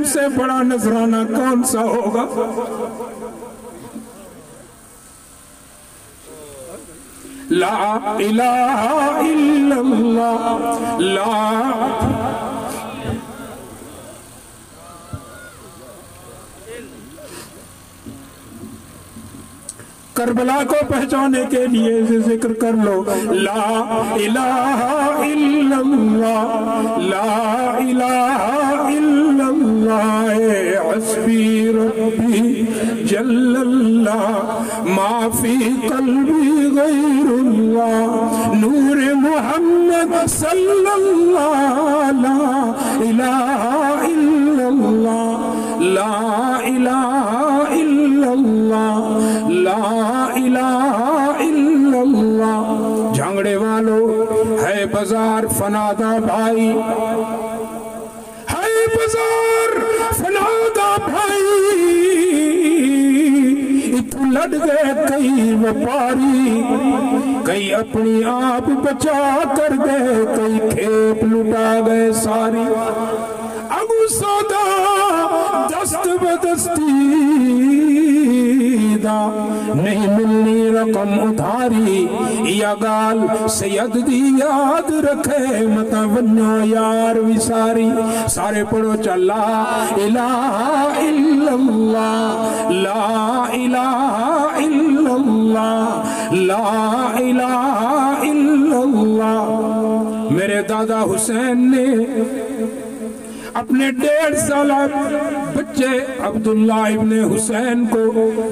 سے بڑا نظرانہ کون سا ہوگا لا الہ الا اللہ لا کربلا کو پہچانے کے لیے ذکر کر لو لا الہ الا اللہ لا الہ الا اللہ حسبی ربی جل اللہ ما فی قلبی غیر اللہ نور محمد صلی اللہ لا الہ الا اللہ لا الہ الا اللہ لا الہ الا اللہ جھانگڑے والو ہے بازار فنادا بھائی ہے بازار فنادا بھائی اتو لڑ گئے کئی وپاری کئی اپنی آپ بچا کر گئے کئی کھیپ لٹا گئے ساری ابو سودا دست بدستی دا نہیں ملنی رقم ادھاری یا گال سید دی یاد رکھے متا ونیا یار وساری سارے پڑھو چا لا الہ الا اللہ لا الہ الا اللہ لا الہ الا اللہ میرے دادا حسین نے اپنے 1.5 سالہ بچے عبداللہ ابن حسین کو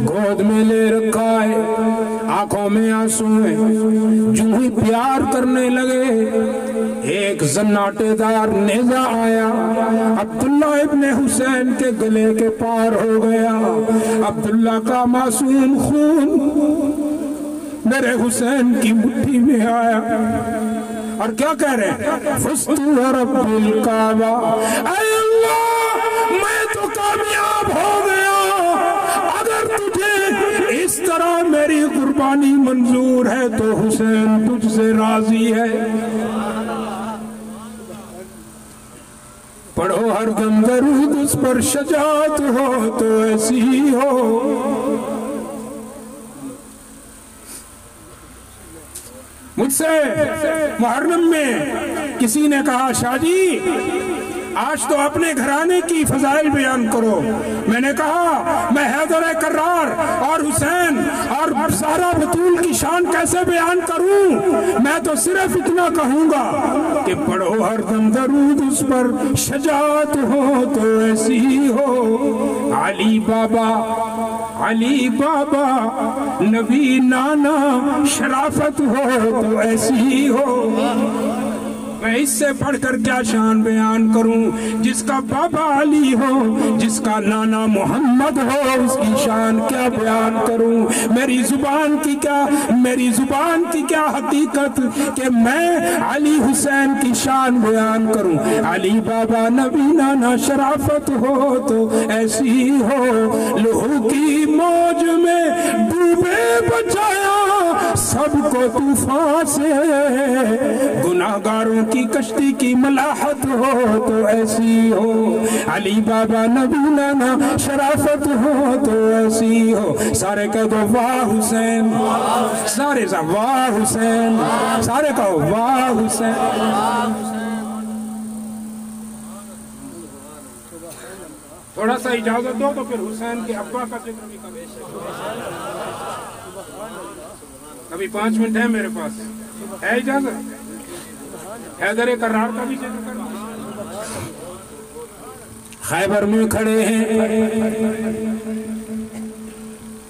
گود میں لے رکھا ہے آنکھوں میں آنسو ہیں جو ہی پیار کرنے لگے ایک زناٹے دار نیزہ آیا عبداللہ ابن حسین کے گلے کے پار ہو گیا عبداللہ کا معصوم خون میرے حسین کی مٹھی میں آیا اور کیا کہہ رہے ہیں فَسْتُ رَبِّ الْقَعْبَةِ اے اللہ میں تو کامیاب ہو گیا اگر تجھے اس طرح میری قربانی منظور ہے تو حسین تجھ سے راضی ہے پڑھو ہر دم درود اس پر شجاعت ہو تو ایسی ہی ہو مجھ سے محرم میں کسی نے کہا شاہ جی آج تو اپنے گھرانے کی فضائل بیان کرو میں نے کہا میں حیدر کرار اور حسین اور سارا بطول کی شان کیسے بیان کروں میں تو صرف اتنا کہوں گا کہ پڑھو ہر دم درود اس پر شجاعت ہو تو ایسی ہی ہو علی بابا نبی نانا شرافت ہو تو ایسی ہی ہو میں اس سے پڑھ کر کیا شان بیان کروں جس کا بابا علی ہو جس کا نانا محمد ہو اس کی شان کیا بیان کروں میری زبان کی کیا حقیقت کہ میں علی حسین کی شان بیان کروں علی بابا نبی نانا شرافت ہو تو ایسی ہو لہو کی موج میں ڈوبے بچایا سب کو طوفان سے گناہگاروں کی کشتی کی ملاحت ہو تو ایسی ہو علی بابا نبی نانا شرافت ہو تو ایسی ہو سارے کہہ دو واہ حسین سارے واہ حسین سارے کہو واہ حسین تھوڑا سا اجازت دو تو پھر حسین کے ابا کا ذکر بھی کریں ابھی 5 منٹ ہے میرے پاس ہے اجازت حیدر کرار کا بھی ذکر کرنا خیبر میں کھڑے ہیں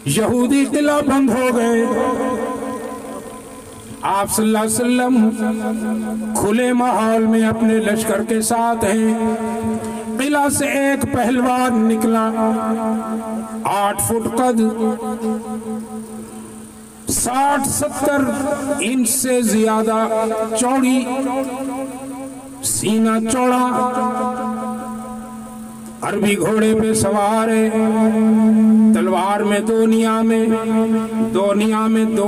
یہودی قلعہ بند ہو گئے آپ صلی اللہ علیہ وسلم کھلے ماحول میں اپنے لشکر کے ساتھ ہیں قلعہ سے ایک پہلوان نکلا 8 فٹ قد 60-70 انچ سے زیادہ چوڑی سینہ چوڑا عربی گھوڑے پہ سوار ہے تلوار میں 2 نیامیں 2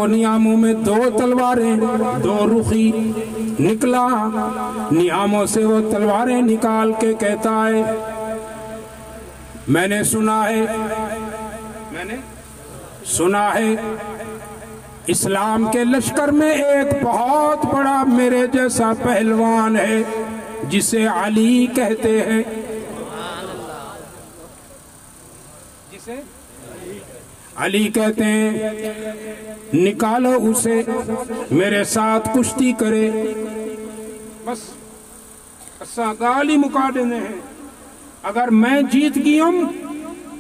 نیاموں میں 2 تلواریں 2 رخی نکلا نیاموں سے وہ تلواریں نکال کے کہتا ہے میں نے سنا ہے اسلام کے لشکر میں ایک بہت بڑا میرے جیسا پہلوان ہے جسے علی کہتے ہیں علی کہتے ہیں نکالو اسے میرے ساتھ کشتی کرے بس اساں گالی مکا دینے ہیں اگر میں جیت گیوں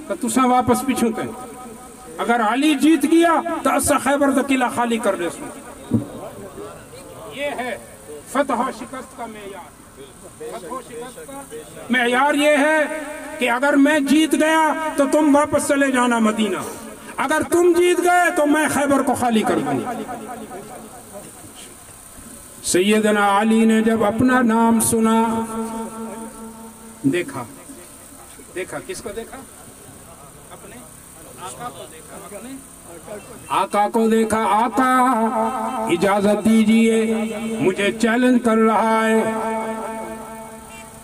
تو تساں واپس پیچھوں تھے اگر علی جیت گیا تو اسا خیبر دا قلعہ خالی کر دے سو یہ ہے فتح و شکست کا معیار فتح و شکست کا معیار یہ ہے کہ اگر میں جیت گیا تو تم واپس چلے جانا مدینہ اگر تم جیت گئے تو میں خیبر کو خالی کر دوں سیدنا علی نے جب اپنا نام سنا دیکھا کس کو دیکھا اپنے آقا کو دیکھا آقا اجازت دیجئے مجھے چیلنج کر رہا ہے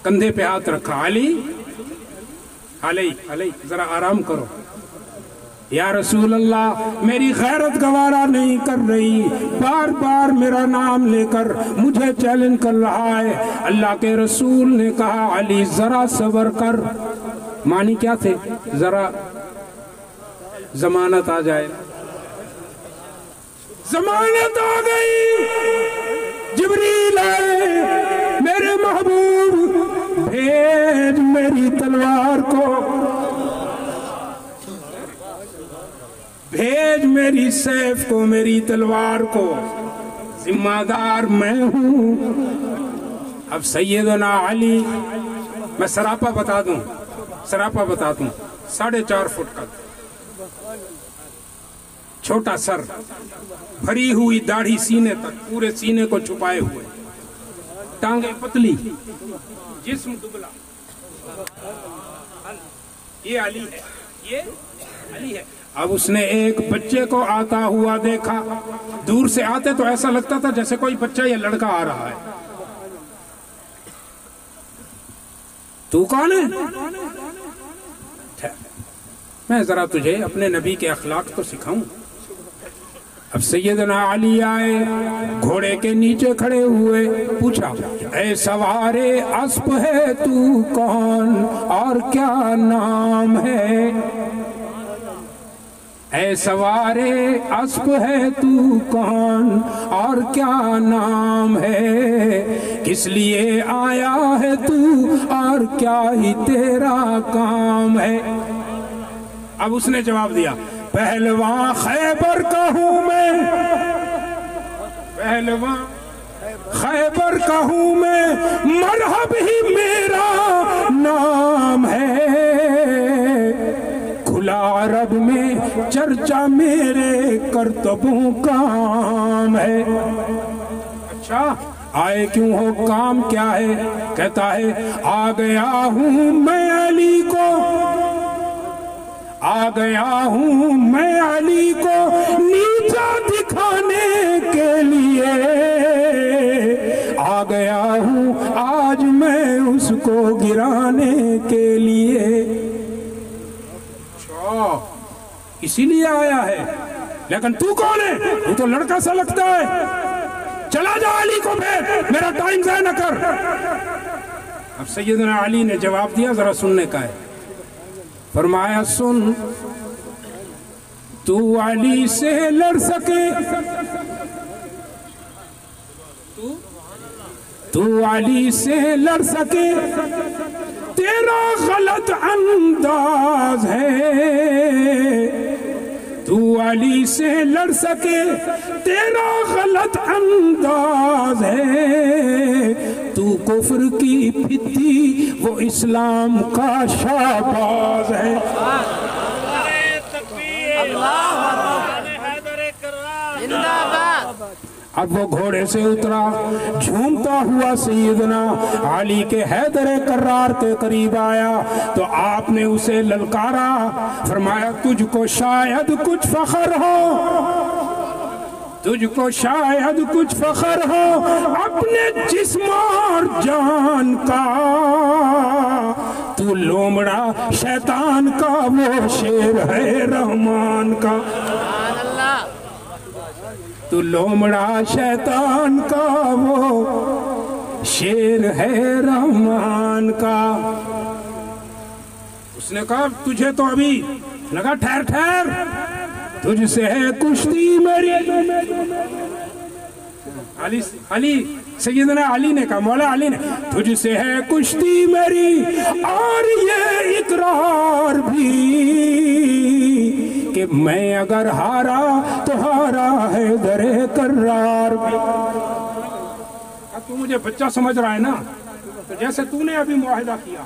کندھے پہ ہاتھ رکھا علی ذرا آرام کرو یا رسول اللہ میری غیرت گوارا نہیں کر رہی، بار بار میرا نام لے کر مجھے چیلنج کر رہا ہے۔ اللہ کے رسول نے کہا علی ذرا صبر کر۔ معنی کیا تھے؟ ذرا ضمانت آ جائے۔ ضمانت آ گئی، جبریل آئے، میرے محبوب بھیج میری تلوار کو، بھیج میری سیف کو، میری تلوار کو، ذمہ دار میں ہوں۔ اب سیدنا علی، میں سراپا بتا دوں، 4.5 فٹ کا، چھوٹا سر، بھری ہوئی داڑھی سینے تک، پورے سینے کو چھپائے ہوئے، ٹانگیں پتلی، جسم دبلا۔ یہ علی ہے، یہ علی ہے۔ اب اس نے ایک بچے کو آتا ہوا دیکھا، دور سے آتے تو ایسا لگتا تھا جیسے کوئی بچہ یا لڑکا آ رہا ہے۔ تو کون ہے؟ میں ذرا تجھے اپنے نبی کے اخلاق تو سکھاؤں۔ اب سیدنا علی آئے، گھوڑے کے نیچے کھڑے ہوئے، پوچھا اے سوارے اسپ ہے تو کون اور کیا نام ہے؟ اے سوارے اسپ ہے تو کون اور کیا نام ہے؟ کس لیے آیا ہے تو اور کیا ہی تیرا کام ہے؟ اب اس نے جواب دیا پہلوان خیبر کا ہوں میں، پہلوان خیبر کا ہوں میں، مرحب ہی میرا نام ہے، کھلا عرب میں چرچا میرے کرتبوں کا عام ہے۔ اچھا آئے کیوں ہو، کام کیا ہے؟ کہتا ہے آ گیا ہوں میں علی کو، آ گیا ہوں میں علی کو نیچا دکھانے کے لیے، آ گیا ہوں آج میں اس کو گرانے کے لیے۔ اسی لیے آیا ہے، لیکن تو کون ہے؟ تو تو لڑکا سا لگتا ہے، چلا جا علی کو بھیج، میرا ٹائم ضائع نہ کر۔ اب سیدنا علی نے جواب دیا، ذرا سننے کا ہے۔ فرمایا سن، تو علی سے لڑ سکے، تو علی سے لڑ سکے، تیرا غلط انداز ہے، تو علی سے لڑ سکے، تیرا غلط انداز ہے، تو کفر کی پھتی وہ اسلام کا شہباز ہے۔ اب وہ گھوڑے سے اترا، جھومتا ہوا سیدنا علی کے حیدر کرار کے قریب آیا تو آپ نے اسے للکارا، فرمایا تجھ کو شاید کچھ فخر ہو، تجھ کو شاید کچھ فخر ہو اپنے جسم اور جان کا، تو لومڑا شیطان کا وہ شیر ہے رحمان کا، تو لومڑا شیطان کا وہ شیر ہے رحمان کا۔ اس نے کہا تجھے تو ابھی لگا، ٹھہر ٹھہر، تجھ سے ہے کشتی میری۔ علی سیدنا علی نے کہا، مولا علی نے، تجھ سے ہے کشتی میری اور یہ اقرار بھی کہ میں اگر ہارا تو ہارا ہے در کرار بھی۔ تو مجھے بچہ سمجھ رہا ہے نا، تو جیسے تو نے ابھی معاہدہ کیا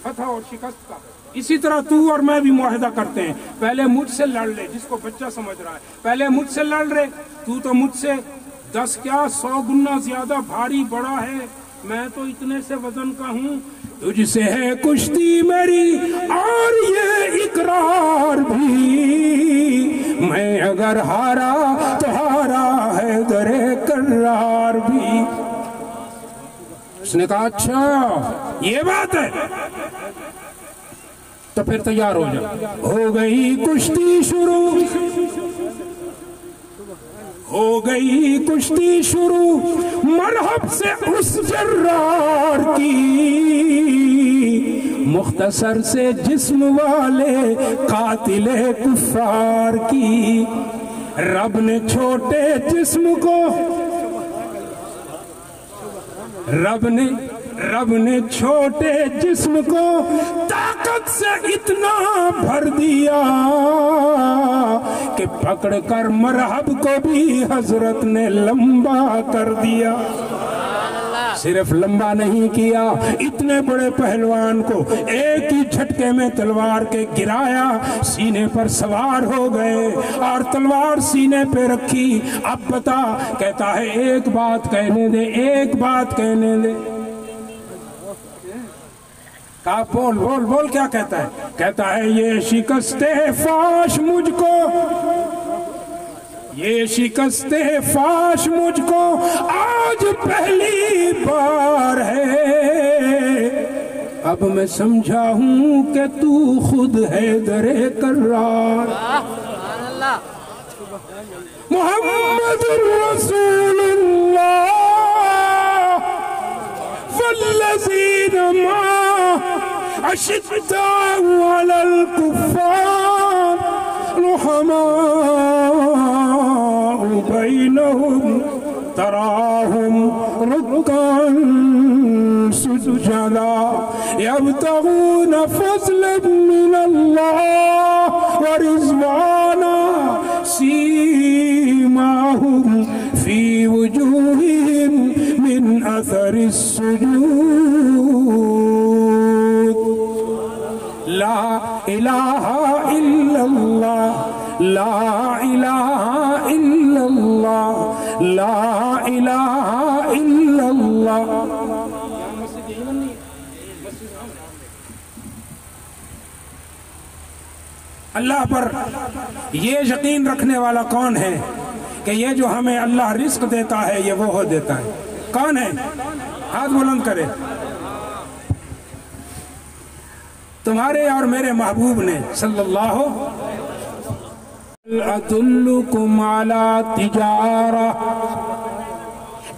فتح اور شکست کا، اسی طرح تو اور میں بھی معاہدہ کرتے ہیں، پہلے مجھ سے لڑ لے، جس کو بچہ سمجھ رہا ہے پہلے مجھ سے لڑ لے، تو مجھ سے 10 کیا 100 گنا زیادہ بھاری بڑا ہے، میں تو اتنے سے وزن کا ہوں، تجھ سے ہے کشتی میری اور یہ اقرار بھی، میں اگر ہارا تو ہارا ہے در کرار بھی۔ اس نے کہا اچھا یہ بات ہے، تو پھر تیار ہو جا. ہو گئی کشتی شروع، ہو گئی کشتی شروع مرحب سے اس جرار کی، مختصر سے جسم والے قاتل کفار کی. رب نے چھوٹے جسم کو، رب نے چھوٹے جسم کو طاقت سے اتنا بھر دیا کہ پکڑ کر مرحب کو بھی حضرت نے لمبا کر دیا. صرف لمبا نہیں کیا، اتنے بڑے پہلوان کو ایک ہی جھٹکے میں تلوار کے گرایا، سینے پر سوار ہو گئے اور تلوار سینے پہ رکھی. اب بتا، کہتا ہے ایک بات کہنے دے، ایک بات کہنے دے. کہا بول بول بول، کیا کہتا ہے؟ کہتا ہے یہ شکست فاش مجھ کو، یہ شکست فاش مجھ کو آج پہلی بار ہے. اب میں سمجھا ہوں کہ تو خود حیدر کرار. محمد رسول اللہ والذین معه اشداء علی الکفار رحماء بینہم تراہم رکعا سجدا یبتغون فضلا من اللہ ورضوانا سیماہم فی وجوہہم من اثر السجود. لا الہ الا اللہ، لا الہ الا اللہ، لا الہ الا اللہ. اللہ پر یہ یقین رکھنے والا کون ہے کہ یہ جو ہمیں اللہ رزق دیتا ہے یہ وہ دیتا ہے؟ کون ہے؟ ہاتھ بلند کرے. تمہارے اور میرے محبوب نے صلی اللہ ادلکم علی تجارہ.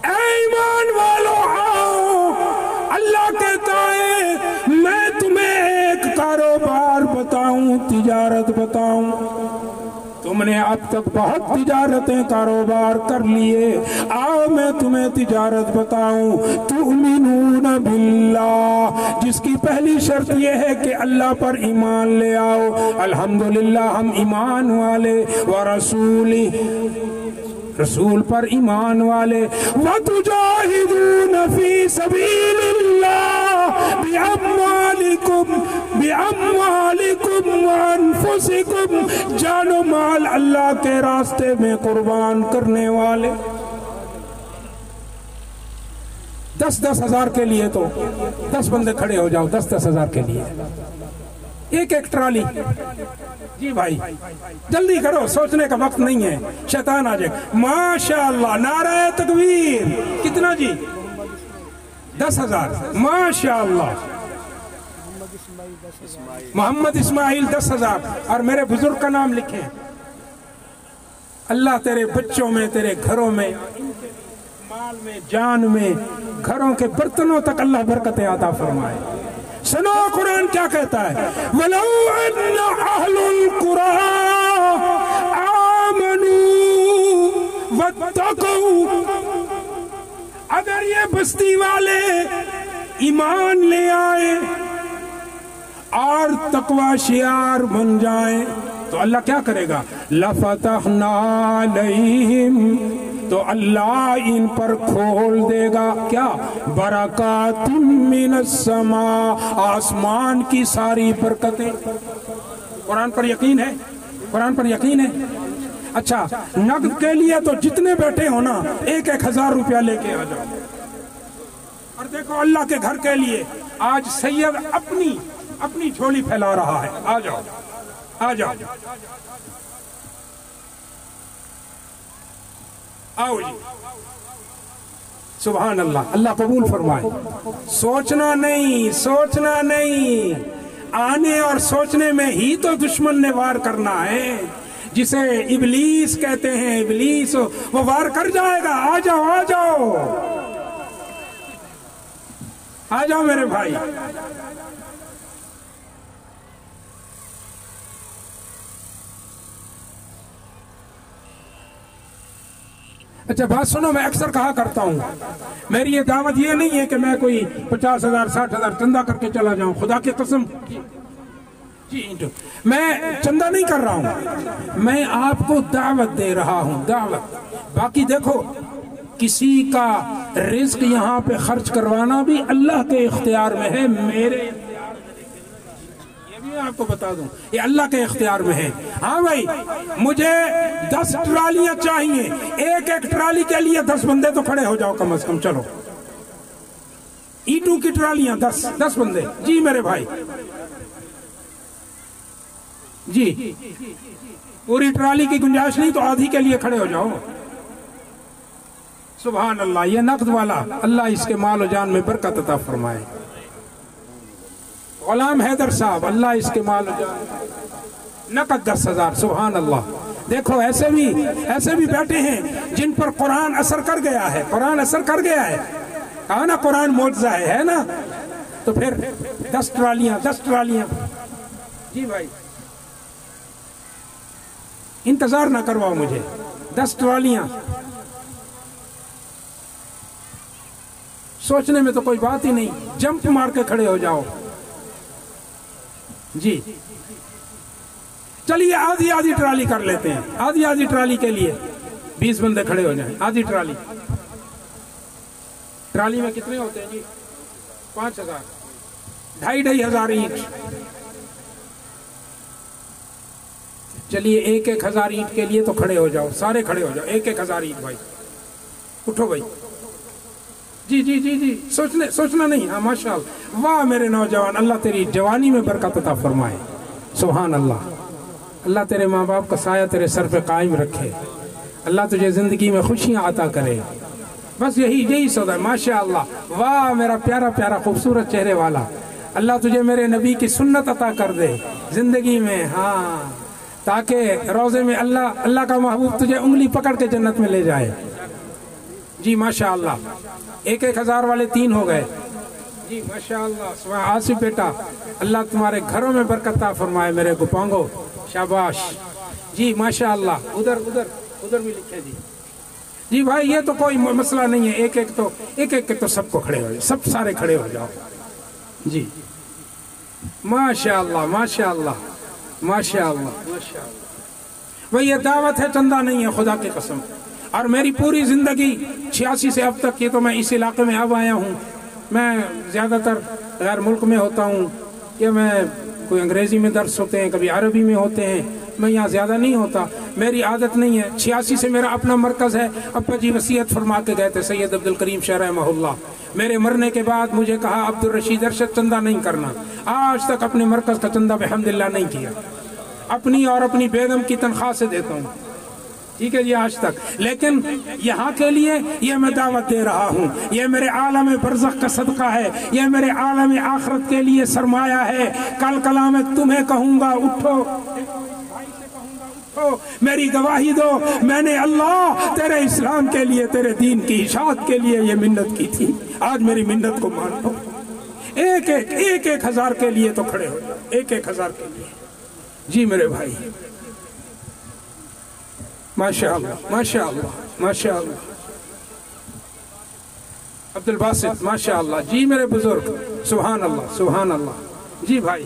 اے ایمان والو آؤ، اللہ کہتا ہے میں تمہیں ایک کاروبار بتاؤں، تجارت بتاؤں. تم نے اب تک بہت تجارتیں کاروبار کر لیے، آؤ میں تمہیں تجارت بتاؤں. تؤمنون باللہ، جس کی پہلی شرط یہ ہے کہ اللہ پر ایمان لے آؤ. الحمدللہ ہم ایمان والے، ورسولہ، رسول پر ایمان والے. وَتُجَاهِدُونَ فِي سَبِيلِ اللَّهِ بِأَمْوَالِكُمْ وَأَنفُسِكُمْ، جان و مال اللہ کے راستے میں قربان کرنے والے. 10-10 ہزار کے لیے تو 10 بندے کھڑے ہو جاؤ، 10-10 ہزار کے لیے ایک ایک ٹرالی. جی بھائی جلدی کرو، سوچنے کا وقت نہیں ہے، شیطان آ جائے. ماشاءاللہ، نعرہ تکبیر. کتنا جی؟ 10,000. ماشاءاللہ. محمد اسماعیل 10,000. اور میرے بزرگ کا نام لکھیں. اللہ تیرے بچوں میں، تیرے گھروں میں، مال میں، جان میں، گھروں کے برتنوں تک اللہ برکتیں عطا فرمائے. سنو قرآن کیا کہتا ہے؟ وَلَوْ أَنَّ أَهْلُ الْقُرَىٰ آمَنُوا وَاتَّقَوْا، اگر یہ بستی والے ایمان لے آئے اور تقوی شعار بن جائیں تو اللہ کیا کرے گا؟ لَفَتَحْنَا عَلَيْهِمْ، تو اللہ ان پر کھول دے گا کیا؟ برکات من السماء، آسمان کی ساری برکتیں. قرآن پر یقین ہے؟ قرآن پر یقین ہے؟ اچھا، نقد کے لیے تو جتنے بیٹھے ہو نا 1,000 روپیہ لے کے آ جاؤ. اور دیکھو اللہ کے گھر کے لیے آج سید اپنی جھولی پھیلا رہا ہے. آ جاؤ آ جاؤ آؤ جی. سبحان اللہ، اللہ قبول فرمائے. سوچنا نہیں، سوچنا نہیں، آنے اور سوچنے میں ہی تو دشمن نے وار کرنا ہے، جسے ابلیس کہتے ہیں، ابلیس وہ وار کر جائے گا۔ آ جاؤ آ جاؤ آ جاؤ میرے بھائی۔ اچھا بات سنو، میں اکثر کہا کرتا ہوں، میری یہ دعوت یہ نہیں ہے کہ میں کوئی 50,000 60,000 چندہ کر کے چلا جاؤں، خدا کی قسم جی میں چندہ نہیں کر رہا ہوں، میں آپ کو دعوت دے رہا ہوں، دعوت۔ باقی دیکھو، کسی کا رزق یہاں پہ خرچ کروانا بھی اللہ کے اختیار میں ہے، میرے آپ کو بتا دوں یہ اللہ کے اختیار میں ہے۔ ہاں بھائی، مجھے 10 ٹرالیاں چاہیے، ایک ایک ٹرالی کے لیے 10 بندے تو کھڑے ہو جاؤ کم از کم۔ چلو اینٹوں کی ٹرالیاں 10 بندے، جی میرے بھائی جی، پوری ٹرالی کی گنجائش نہیں تو آدھی کے لیے کھڑے ہو جاؤ۔ سبحان اللہ، یہ نقد والا، اللہ اس کے مال و جان میں برکت عطا فرمائے۔ غلام حیدر صاحب، اللہ اس کے مال و جان، نقد 10,000، سبحان اللہ۔ دیکھو ایسے بھی بیٹھے ہیں جن پر قرآن اثر کر گیا ہے، قرآن اثر کر گیا ہے، کہا نا قرآن معجزہ ہے نا، تو پھر 10 ٹرالیاں جی بھائی، انتظار نہ کرواؤ مجھے، 10 ٹرالیاں، سوچنے میں تو کوئی بات ہی نہیں، جمپ مار کے کھڑے ہو جاؤ جی۔ چلیے آدھی ٹرالی کر لیتے ہیں، آدھی ٹرالی کے لیے 20 بندے کھڑے ہو جائیں، آدھی ٹرالی میں کتنے ہوتے ہیں جی؟ 5,000، 2,500 اینٹ۔ چلیے 1,000 اینٹ کے لیے تو کھڑے ہو جاؤ، سارے کھڑے ہو جاؤ، 1,000 اینٹ بھائی، اٹھو بھائی جی، سوچنا نہیں، ہاں ماشاءاللہ، واہ میرے نوجوان، اللہ تیری جوانی میں برکت عطا فرمائے، سبحان اللہ، اللہ تیرے ماں باپ کا سایہ تیرے سر پہ قائم رکھے، اللہ تجھے زندگی میں خوشیاں عطا کرے، بس یہی سودا ہے، ماشاءاللہ، واہ میرا پیارا خوبصورت چہرے والا، اللہ تجھے میرے نبی کی سنت عطا کر دے زندگی میں، ہاں، تاکہ روضے میں اللہ کا محبوب تجھے انگلی پکڑ کے جنت میں لے جائے جی، ماشاءاللہ۔ 1,000 والے 3 ہو گئے جی، ماشاءاللہ۔ آصف بیٹا، اللہ تمہارے گھروں میں برکت عطا فرمائے، میرے گپانگو، شاباش جی، ماشاءاللہ۔ ادھر بھی لکھے جی بھائی، یہ تو کوئی مسئلہ نہیں ہے، ایک تو سب کو کھڑے ہو جاؤ، سب سارے کھڑے ہو جاؤ جی، ماشاءاللہ بھائی، یہ دعوت ہے، چندہ نہیں ہے، خدا کی قسم۔ اور میری پوری زندگی 86 سے اب تک، یہ تو میں اس علاقے میں اب آیا ہوں، میں زیادہ تر غیر ملک میں ہوتا ہوں، یا میں کوئی انگریزی میں درس ہوتے ہیں، کبھی عربی میں ہوتے ہیں، میں یہاں زیادہ نہیں ہوتا، میری عادت نہیں ہے۔ 86 سے میرا اپنا مرکز ہے، ابا جی وصیت فرما کے گئے تھے سید عبدالکریم شاہ رحمہ اللہ، میرے مرنے کے بعد مجھے کہا عبدالرشید ارشد چندہ نہیں کرنا، آج تک اپنے مرکز کا چندہ بحمدللہ نہیں کیا، اپنی اور اپنی بیگم کی تنخواہ سے دیتا ہوں، ٹھیک ہے جی، آج تک۔ لیکن یہاں کے لیے یہ میں دعوت دے رہا ہوں، یہ میرے عالم برزخ کا صدقہ ہے، یہ میرے عالم آخرت کے لیے سرمایہ ہے۔ کل کلا میں تمہیں کہوں گا اٹھو، میری گواہی دو، میں نے اللہ تیرے اسلام کے لیے، تیرے دین کی اشاعت کے لیے یہ منت کی تھی، آج میری منت کو مان لو۔ 1,000 کے لیے تو کھڑے ہو، 1,000 کے لیے جی میرے بھائی، ماشاءاللہ۔ عبد الباسط، ماشاءاللہ جی میرے بزرگ، سبحان اللہ جی بھائی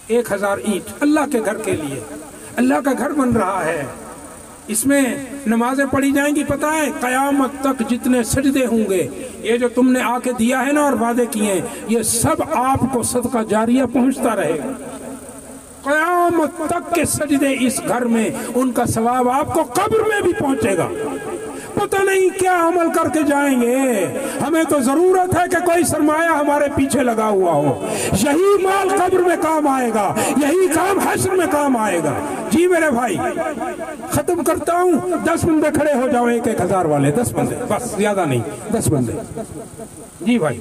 1,000 اینٹ اللہ کے گھر کے لیے، اللہ کا گھر بن رہا ہے، اس میں نمازیں پڑھی جائیں گی، پتہ ہے قیامت تک جتنے سجدے ہوں گے، یہ جو تم نے آ کے دیا ہے نا اور وعدے کیے ہیں، یہ سب آپ کو صدقہ جاریہ پہنچتا رہے گا، قیامت تک کے سجدے اس گھر میں، ان کا ثواب آپ کو قبر میں بھی پہنچے گا۔ پتہ نہیں کیا عمل کر کے جائیں گے، ہمیں تو ضرورت ہے کہ کوئی سرمایہ ہمارے پیچھے لگا ہوا ہو، یہی مال قبر میں کام آئے گا، یہی کام حشر میں کام آئے گا جی میرے بھائی۔ ختم کرتا ہوں، 10 بندے کھڑے ہو جاؤ، 1,000 والے 10 بندے، بس زیادہ نہیں، 10 بندے جی بھائی۔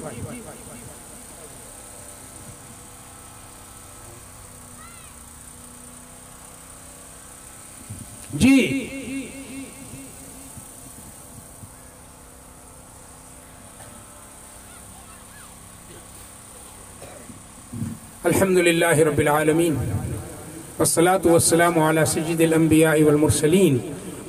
جی الحمدللہ رب العالمین والصلاة والسلام على سيد الأنبياء والمرسلين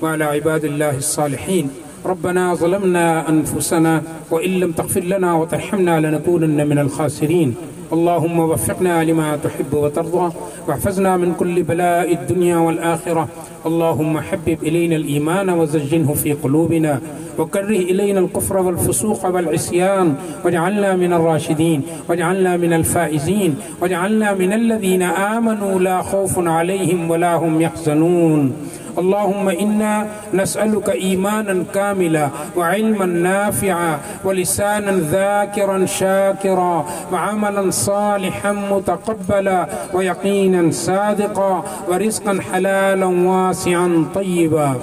وعلى عباد الله الصالحين ربنا ظلمنا أنفسنا وإن لم تغفر لنا وترحمنا لنكونن من الخاسرين اللهم وفقنا لما تحب وترضى واحفظنا من كل بلاء الدنيا والآخرة اللهم حبب إلينا الإيمان وزينه في قلوبنا وكره إلينا الكفر والفسوق والعصيان واجعلنا من الراشدين واجعلنا من الفائزين واجعلنا من الذين آمنوا لا خوف عليهم ولا هم يحزنون اللهم إنا نسألك إيمانا كاملا وعلما نافعا ولسانا ذاكرا شاكرا وعملا صالحا متقبلا ويقينا صادقا ورزقا حلالا واسعا طيبا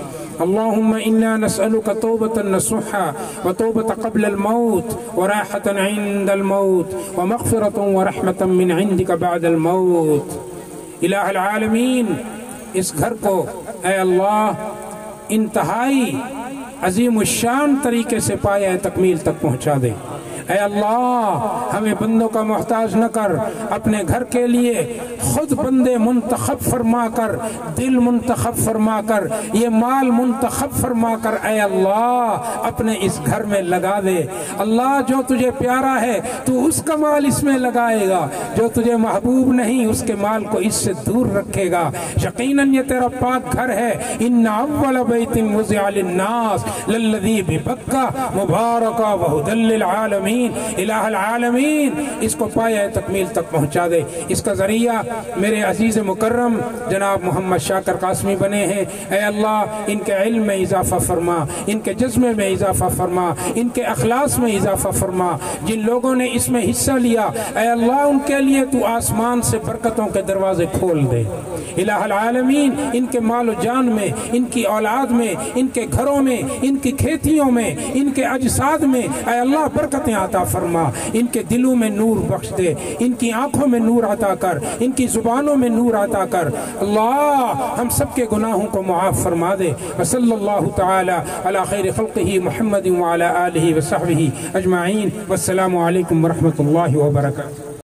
اللهم إنا نسألك توبة نصوحا وتوبة قبل الموت وراحة عند الموت ومغفرة ورحمة من عندك بعد الموت الہ العالمین اس گھر کو اے اللہ انتہائی عظیم الشان طریقے سے پایہ تکمیل تک پہنچا دے اے اللہ ہمیں بندوں کا محتاج نہ کر اپنے گھر کے لیے خود بندے منتخب فرما کر دل منتخب فرما کر یہ مال منتخب فرما کر اے اللہ اپنے اس گھر میں لگا دے اللہ جو تجھے پیارا ہے تو اس کا مال اس میں لگائے گا جو تجھے محبوب نہیں اس کے مال کو اس سے دور رکھے گا یقیناً یہ تیرا پاک گھر ہے ان اول بیت وضع للناس للذی ببکہ مبارکہ وہدی للعالمین الہ العالمین اس کو پایہ تکمیل تک پہنچا دے اس کا ذریعہ میرے عزیز مکرم جناب محمد شاکر قاسمی بنے ہیں اے اللہ ان کے علم میں اضافہ فرما ان کے جذبے میں اضافہ فرما ان کے اخلاص میں اضافہ فرما جن لوگوں نے اس میں حصہ لیا اے اللہ ان کے لیے تو آسمان سے برکتوں کے دروازے کھول دے الہ العالمین ان کے مال و جان میں ان کی اولاد میں ان کے گھروں میں ان کی کھیتیوں میں ان کے اجساد میں اے اللہ برکتیں عطا فرما ان کے دلوں میں نور بخش دے ان کی آنکھوں میں نور عطا کر ان کی زبانوں میں نور عطا کر اللہ ہم سب کے گناہوں کو معاف فرما دے وصلی اللہ تعالی علی خیر خلقہ محمد وعلی آلہ وصحبہ اجمعین والسلام علیکم ورحمۃ اللہ وبرکاتہ